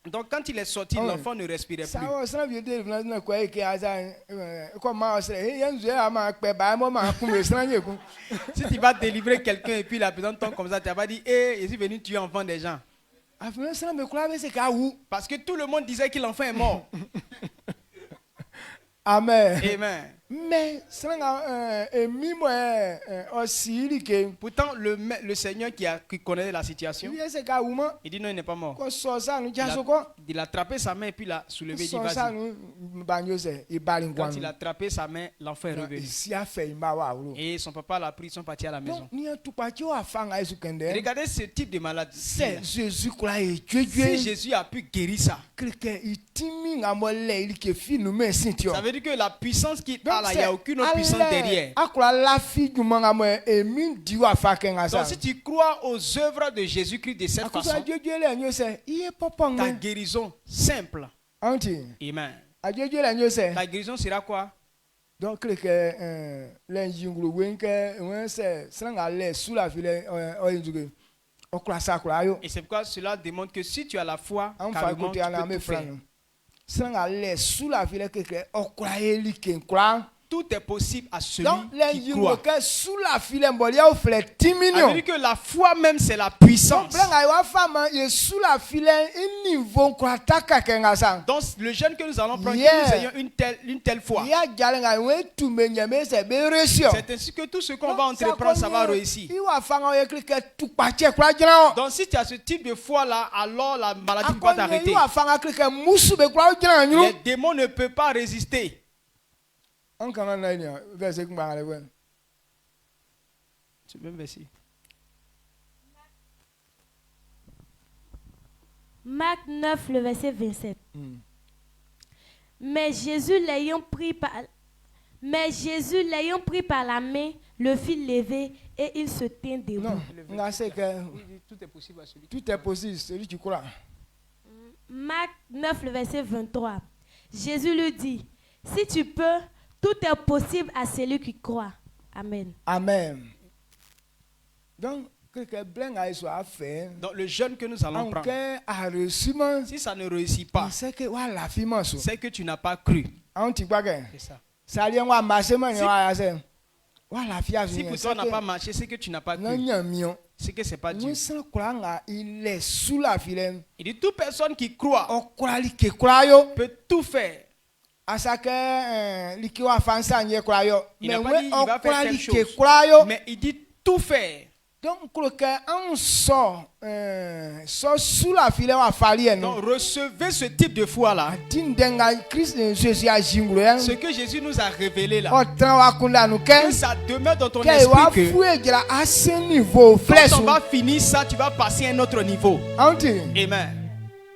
Donc quand il est sorti, l'enfant ne respirait plus. Si tu vas délivrer quelqu'un et puis la personne tombe comme ça, tu vas pas dire, je suis venu tuer l'enfant des gens. Parce que tout le monde disait que l'enfant est mort. Amen. Amen. Mais pourtant le Seigneur qui connaît la situation, il dit non, il n'est pas mort. Il a attrapé sa main et puis il a soulevé, il dit vas-y. Quand il a attrapé sa main, l'enfant est revenu. Et son papa l'a pris, ils sont partis à la maison. Regardez ce type de maladie. Si Jésus a pu guérir ça, ça veut dire que la puissance qu'il a là, il n'y a aucune autre puissance derrière. Donc si tu crois aux œuvres de Jésus-Christ de cette façon, ta guérison simple. Amen. Ta guérison sera quoi? Donc, et c'est pourquoi cela démontre que si tu as la foi, carrément, tu peux tout faire. Tout est possible à celui qui croit. C'est-à-dire que la foi même, c'est la puissance. Donc le jeûne que nous allons prendre, que nous ayons une telle foi. C'est ainsi que tout ce qu'on va entreprendre, ça va réussir. Donc si tu as ce type de foi-là, alors la maladie va t'arrêter. Les démons ne peuvent pas résister. Marc 9, le verset 27. Mais Jésus l'ayant pris par la main, le fit lever et il se tint debout. Tout est possible à celui qui croit. Tout est possible, celui qui croit. Marc 9, le verset 23. Jésus lui dit, si tu peux, tout est possible à celui qui croit. Amen. Amen. Donc le jeûne que nous allons prendre, si ça ne réussit pas, c'est que tu n'as pas cru. C'est ça. Si pour toi n'a pas marché, c'est que tu n'as pas cru. C'est que c'est pas Dieu. Il dit toute personne qui croit peut tout faire. Il n'a pas dit il va faire quelque chose, mais il dit tout faire. Donc, on sort sous la filet à Falien. Donc, recevez ce type de foi-là. Ce que Jésus nous a révélé là. Que ça demeure dans ton esprit. Quand on va finir ça, tu vas passer à un autre niveau. Amen.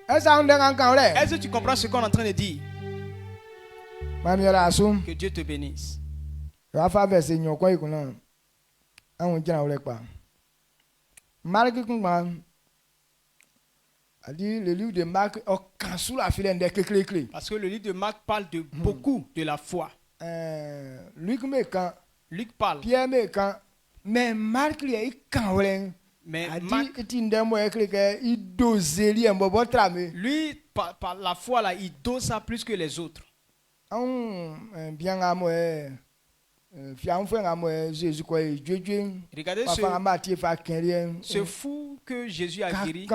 Est-ce que tu comprends ce qu'on est en train de dire? Que Dieu te bénisse. Marc a dit le livre de Marc sous la filet des clés. Parce que le livre de Marc parle de beaucoup de la foi. Luc parle. Pierre mais Marc mais lui par la foi là, il dose ça plus que les autres. Regardez ce fou que Jésus a guéri.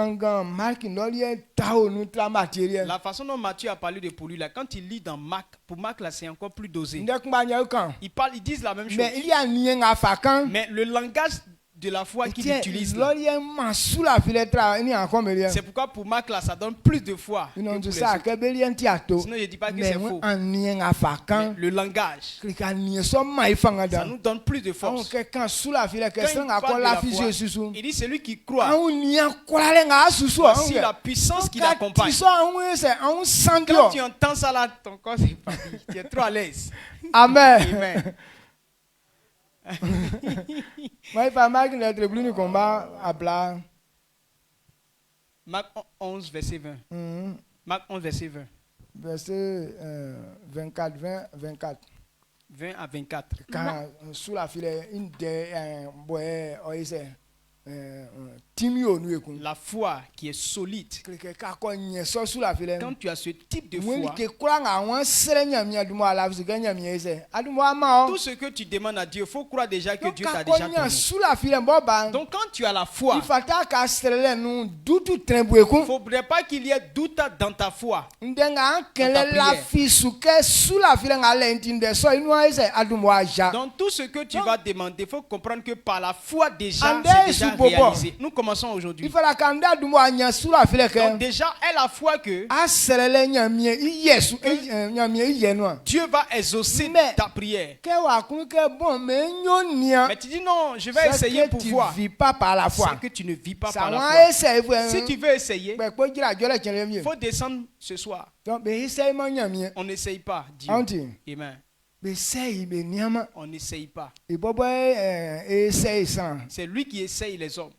La façon dont Matthieu a parlé de pour lui là, quand il lit dans Marc, pour Marc là c'est encore plus dosé. Ils disent la même chose. Mais le langage de la foi qu'il utilise là, c'est pourquoi pour Marc là ça donne plus de foi que pour les autres. Sinon je dis pas que c'est faux. Mais le langage ça nous donne plus de force. Quand il parle de la foi, il dit celui qui croit, voici la puissance qui l'accompagne. Quand tu entends ça là, ton corps c'est parti. Tu es trop à l'aise. Amen. Amen. Marc 11 verset 20. Marc 11 verset 20. Verset 24. 20 à 24. Quand sous la filet la foi qui est solide. Quand tu as ce type de foi, tout ce que tu demandes à Dieu, il faut croire déjà que Dieu t'a déjà donné. Donc quand tu as la foi, il ne faudrait pas qu'il y ait doute dans ta foi. Donc tout ce que tu vas demander, il faut comprendre que par la foi déjà, c'est déjà réalisé. Nous commençons aujourd'hui. Donc déjà, elle a foi que Dieu va exaucer ta prière. Mais tu dis non, je vais essayer pour voir. C'est que tu ne vis pas par la foi. Si tu veux essayer, il faut descendre ce soir. On n'essaye pas, Dieu. Amen. On n'essaye pas. C'est lui qui essaye les hommes.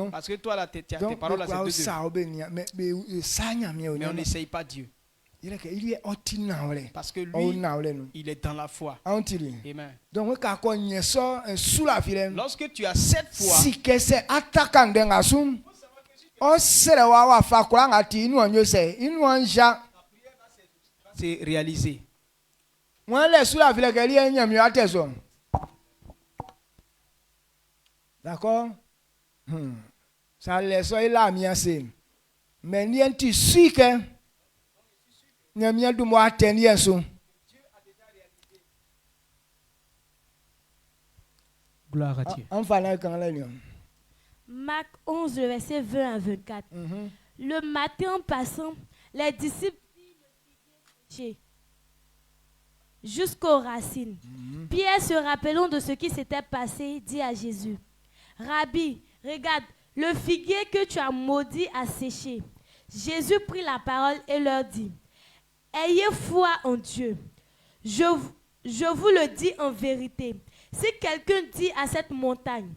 Parce que toi là, tes paroles là, c'est de Dieu. Mais on n'essaye pas Dieu. Parce que lui, il est dans la foi. Amen. Lorsque tu as cette foi, c'est réalisé. D'accord? Ça laisse là, mais n'y tu suis que n'y du moi tenir son. Gloire à Dieu. Marc 11, le verset 20 à 24. Le matin en passant, les disciples jusqu'aux racines. Pierre, se rappelant de ce qui s'était passé, dit à Jésus: Rabbi, regarde, le figuier que tu as maudit a séché. Jésus prit la parole et leur dit: Ayez foi en Dieu. Je vous le dis en vérité. Si quelqu'un dit à cette montagne: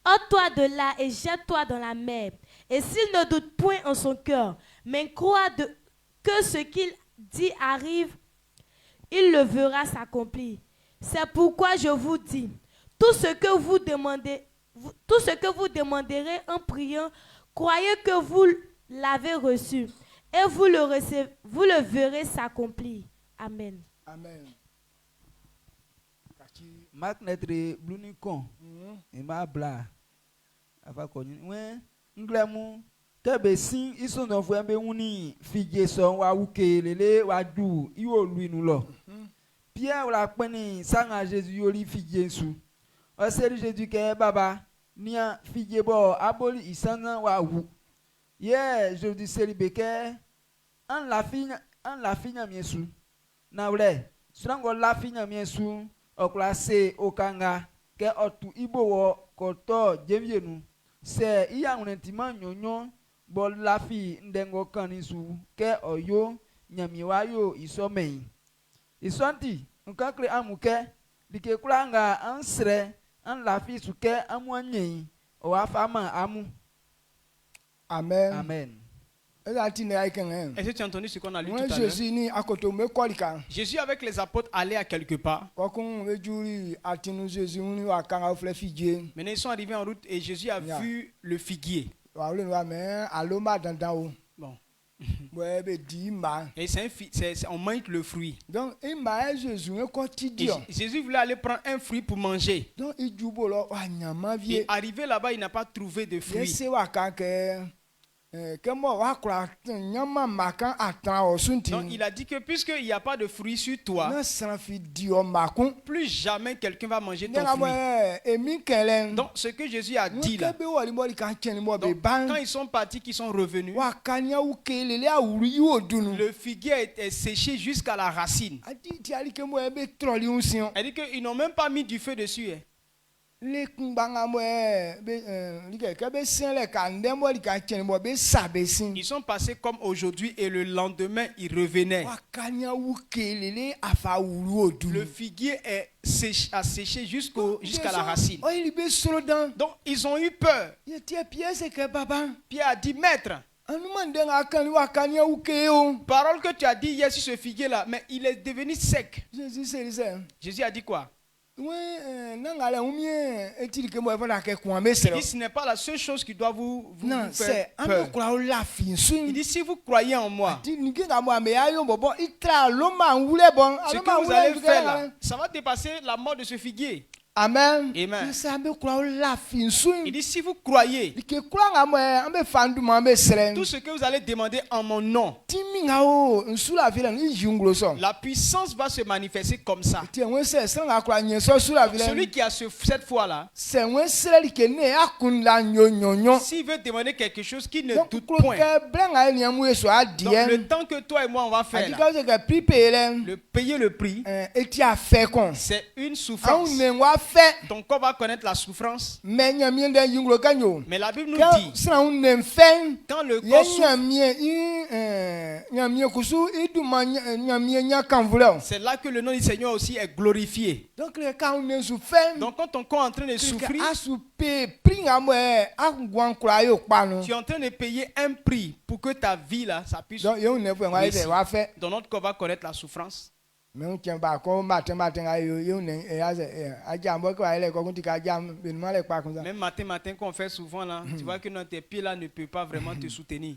ôte-toi de là et jette-toi dans la mer, et s'il ne doute point en son cœur, mais croit que ce qu'il dit arrive, il le verra s'accomplir. C'est pourquoi je vous dis, tout ce que vous demanderez en priant, croyez que vous l'avez reçu, et vous le verrez s'accomplir. Amen. Amen. Marc netre bluni kon e ma bla ava konyi wen nglemu tebe sin iso no fu embe wuni fige so wa wuke lele wa du iwo lu inu lo Pierre la peni sanga Jésus yori fige nsu o seri Jésus ke baba nia fije bo aboli isanga wa wu ye Jésus seri beke an la finya miesu na wle surango la finya miesu okla se okanga ke otu ibo wo koto jemienu se iya unentima nyonyo bo la fi ndengo kanisu ke oyo nyamiwa yo isomei isonti nkakle amuke dike kulanga ansre an la fi suke amuanyi o afama amu. Amen. Amen. Est-ce que tu as entendu ce qu'on a lu tout à l'heure? Jésus avec les apôtres allait à quelque part. Maintenant ils sont arrivés en route et Jésus a vu le figuier. Bon. Et on mange le fruit. Donc Jésus voulait aller prendre un fruit pour manger. Et arrivé là-bas, il n'a pas trouvé de fruit. Donc il a dit que puisqu'il n'y a pas de fruits sur toi, plus jamais quelqu'un va manger ton fruit. Donc ce que Jésus a dit là, donc, quand ils sont partis, qu'ils sont revenus, le figuier est séché jusqu'à la racine. Elle dit qu'ils n'ont même pas mis du feu dessus. Ils sont passés comme aujourd'hui et le lendemain ils revenaient. Le figuier a séché jusqu'à la racine. Donc ils ont eu peur. Pierre a dit, maître, parole que tu as dit hier sur ce figuier là, mais il est devenu sec. Jésus a dit quoi? Il dit, ce n'est pas la seule chose qui doit vous faire peur. Il dit, si vous croyez en moi, ce que vous allez faire là, ça va dépasser la mort de ce figuier. Amen. Amen. Il dit, si vous croyez, tout ce que vous allez demander en mon nom, la puissance va se manifester comme ça. Celui qui a cette foi-là, s'il veut demander quelque chose qui ne doute point, donc le temps que toi et moi on va faire là, payer le prix, c'est une souffrance. Ton corps va connaître la souffrance. Mais la Bible nous dit, quand le corps souffre, c'est là que le nom du Seigneur aussi est glorifié. Donc quand ton corps est en train de souffrir, tu es en train de payer un prix pour que ta vie là, ça puisse réussir. Donc notre corps va connaître la souffrance. Même matin, qu'on fait souvent là, tu vois que tes pieds là ne peuvent pas vraiment te soutenir.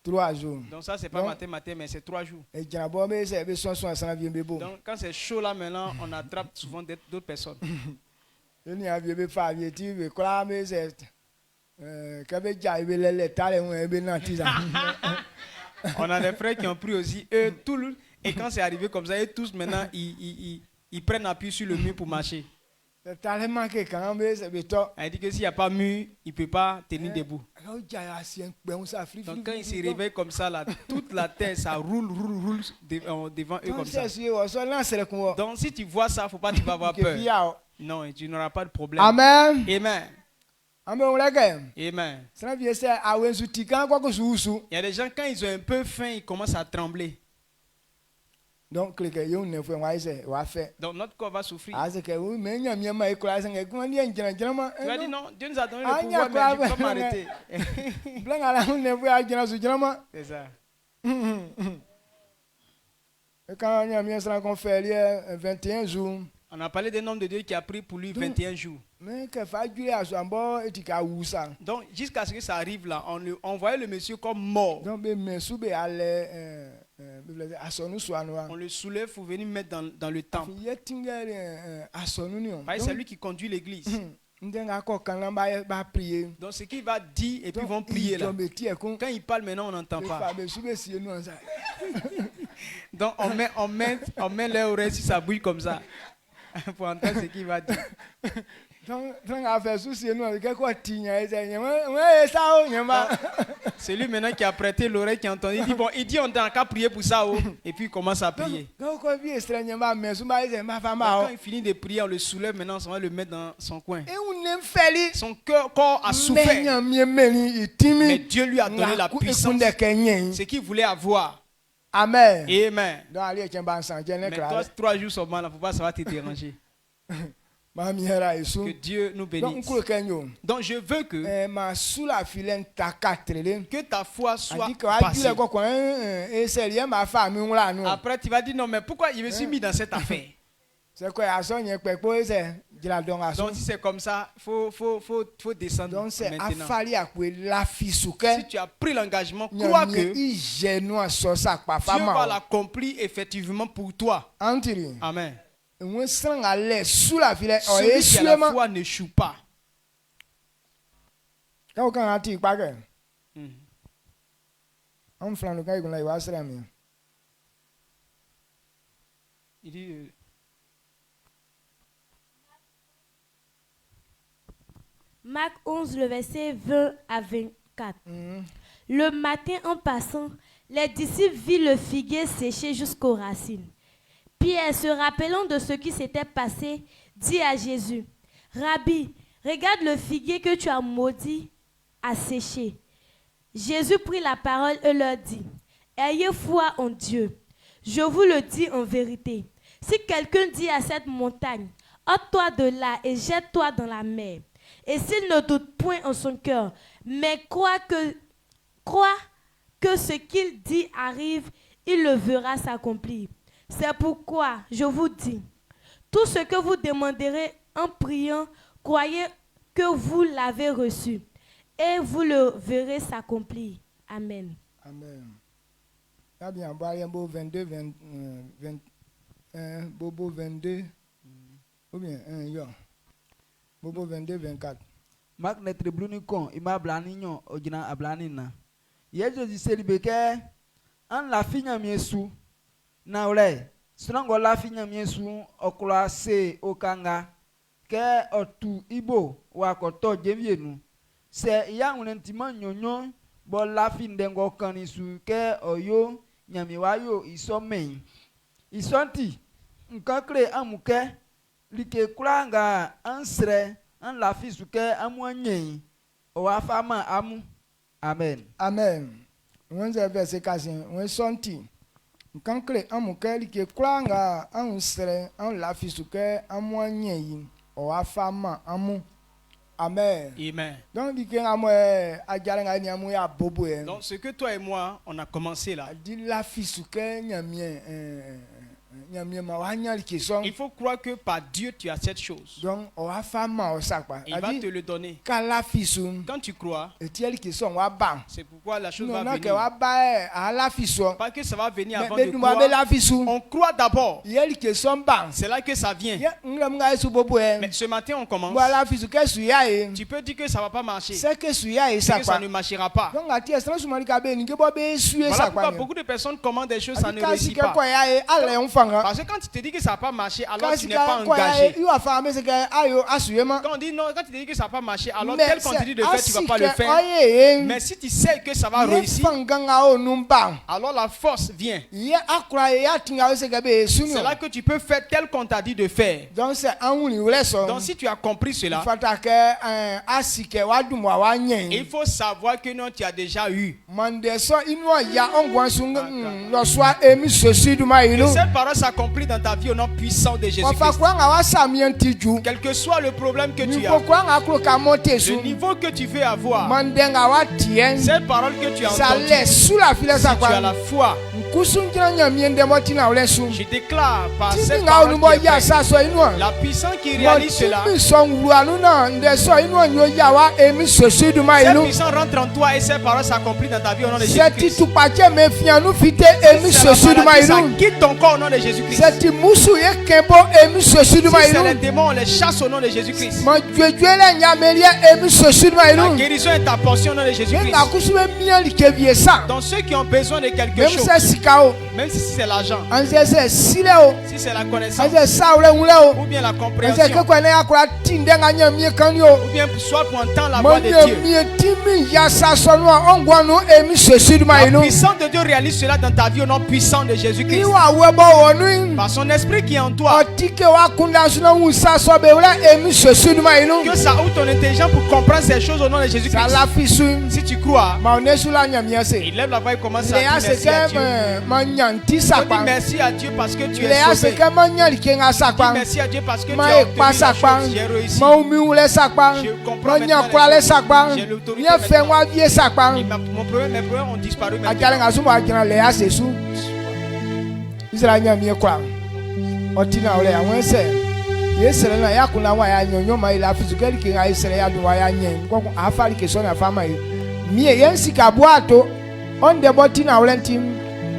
3 jours. Donc ça c'est pas matin, mais c'est 3 jours. Donc quand c'est chaud là maintenant, on attrape souvent d'autres personnes. On a des frères qui ont pris aussi, eux, tous, et quand c'est arrivé comme ça, eux tous maintenant, ils prennent appui sur le mur pour marcher. Elle dit que s'il n'y a pas mur, il ne peut pas tenir debout. Donc quand ils se réveillent comme ça, là, toute la terre, ça roule devant eux comme ça. Donc si tu vois ça, il ne faut pas que tu vas avoir peur. Non, tu n'auras pas de problème. Amen. Amen. Amen. Il y a des gens, quand ils ont un peu faim, ils commencent à trembler. Donc notre corps va souffrir. Tu vas dire non, Dieu nous a donné le pouvoir, mais je ne peux pas m'arrêter. C'est ça. Quand on fait 21 jours. On a parlé d'un homme de Dieu qui a pris pour lui 21 jours. Donc jusqu'à ce que ça arrive là, on voyait le monsieur comme mort. On le soulève pour venir mettre dans le temple. C'est lui qui conduit l'église. Donc ce qu'il va dire et puis ils vont prier là. Quand il parle maintenant on n'entend pas. Donc on met les oreilles sur sa bouille comme ça. Pour entendre ce qu'il va dire. C'est lui maintenant qui a prêté l'oreille, qui a entendu. Il dit bon, il dit on n'a qu'à prier pour ça. Et puis il commence à prier. Quand il finit de prier, on le soulève maintenant, on va le mettre dans son coin. Son corps a souffert. Mais Dieu lui a donné la puissance. Ce qu'il voulait avoir. Amen. Amen. Mais toi, 3 jours seulement, il ne faut pas savoir te déranger. Que Dieu nous bénisse. Donc je veux que ta foi soit passée. Après tu vas dire non mais pourquoi je me suis mis dans cette affaire? Donc si c'est comme ça, faut descendre maintenant. Si tu as pris l'engagement, crois que Dieu va l'accomplir effectivement pour toi. Amen. Celui qui a la foi n'échoue pas. Il dit Marc 11, le verset 20 à 24. Le matin, en passant, les disciples virent le figuier séché jusqu'aux racines. Pierre, se rappelant de ce qui s'était passé, dit à Jésus, « Rabbi, regarde le figuier que tu as maudit à sécher. » Jésus prit la parole et leur dit, « Ayez foi en Dieu. Je vous le dis en vérité. Si quelqu'un dit à cette montagne, « Ôte-toi de là et jette-toi dans la mer. » Et s'il ne doute point en son cœur, mais croit que ce qu'il dit arrive, il le verra s'accomplir. C'est pourquoi je vous dis, tout ce que vous demanderez en priant, croyez que vous l'avez reçu et vous le verrez s'accomplir. Amen. Amen. Bien, 22, 21, Bobo 22, ou bien, Bobo 22, 24. Marc netre bluni kon ima blani nyon ojina ablani na. Yejo di selibeke an la finya miesu na ole. Strango la finya miesu okula se okanga ke otu ibo wa koto jemienu. Se yang nentiman nyonyo bo la fin dengo kanisu ke oyo nyamiwayo isomen. Isonti nkakle amuke like kulanga ansre an la fisuke amwanyi o afama amu. Amen. Amen. Wenze verse 4 wen sonti nkakle amuke like kulanga ansre an la fisuke amwanyi o afama amu. Amen. Amen. Donc ce que toi et moi on a commencé là. Il faut croire que par Dieu tu as cette chose. Donc, il va te le donner. Quand tu crois, c'est pourquoi la chose va venir. Pas que ça va venir avant de croire. On croit d'abord. C'est là que ça vient. Mais ce matin on commence. Tu peux dire que ça ne va pas marcher. C'est que ça ne marchera pas. Voilà pourquoi beaucoup de personnes commandent des choses, ça ne réussit pas. Parce que quand tu te dis que ça n'a pas marché, alors tu n'es pas engagé. Quand on dit non, quand tu te dis que ça n'a pas marché, alors tel qu'on te dit de faire, tu ne vas pas le faire. Mais si tu sais que ça va réussir, alors la force vient. C'est là que tu peux faire tel qu'on t'a dit de faire. Donc si tu as compris cela, il faut savoir que non, tu as déjà eu. Que cette parole s'accomplit dans ta vie au nom puissant de Jésus-Christ. Quel que soit le problème que tu as, le niveau que tu veux avoir, cette parole que tu as entendue, si tu as la foi, je déclare par cette parole la puissance qui réalise cela. Cette puissance rentre en toi et cette parole s'accomplit dans ta vie au nom de Jésus-Christ. Ça quitte ton corps au nom de Jésus-Christ. Si c'est les démons, on les chasse au nom de Jésus-Christ. La guérison est ta portion au nom de Jésus-Christ. Donc ceux qui ont besoin de quelque chose, Même si c'est l'argent. Si c'est la connaissance. Ou bien la compréhension. Ou bien soit pour entendre la voix de Dieu. La puissance de Dieu réalise cela dans ta vie au nom puissant de Jésus-Christ. Par son esprit qui est en toi. Que ça ouvre ton intelligence pour comprendre ces choses au nom de Jésus-Christ. Si tu crois, il lève la voix et commence à dire merci à Dieu. Dis merci à Dieu parce que tu es sauvé. Dis merci à Dieu parce que tu as obtenu la chose. J'ai réussi. Je comprends maintenant les choses. J'ai l'autorité maintenant. Mes problèmes ont disparu maintenant. on the body na rentim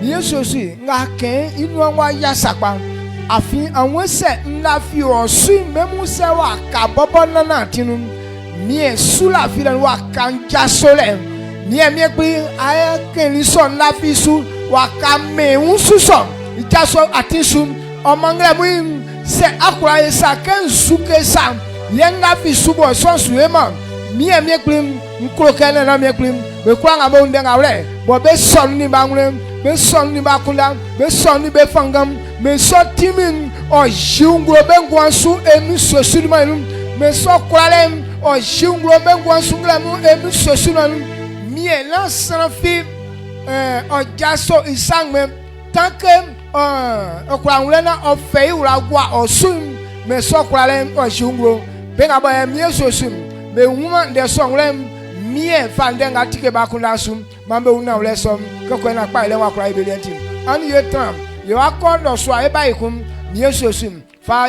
yesosi nga ken inu wa yasapa afi anwe se nla fi osu memu se wa ka bobo na tinu mi sula fi den wa kanja sole mi pe aya ken li so nla fi su wa ka me unsu so ijaso atisu omangre mu se akura isa ken suke sam yen la fi su bo so suema mi pe nkroke na mi pe be kwa nga bo ndenga wle bo be son ni bangre be son ni bakunda be son ni be fangam me so timin o jungro be ngwansu emi sosulma me so kwalem o jungro be ngwansu nglamu emi sosulma mi e lan san fi o jaso isangme tanke o kwalwe na o fe ura gwa o sun me so kwalem o jungro be nga ba mi sosul be huma de songlem mie fandenga tike bakunda sum mambe una ulesom koko na pa ile wa kra ibeliantim ani yetam yo akondo so ai bai kum mie sosum fa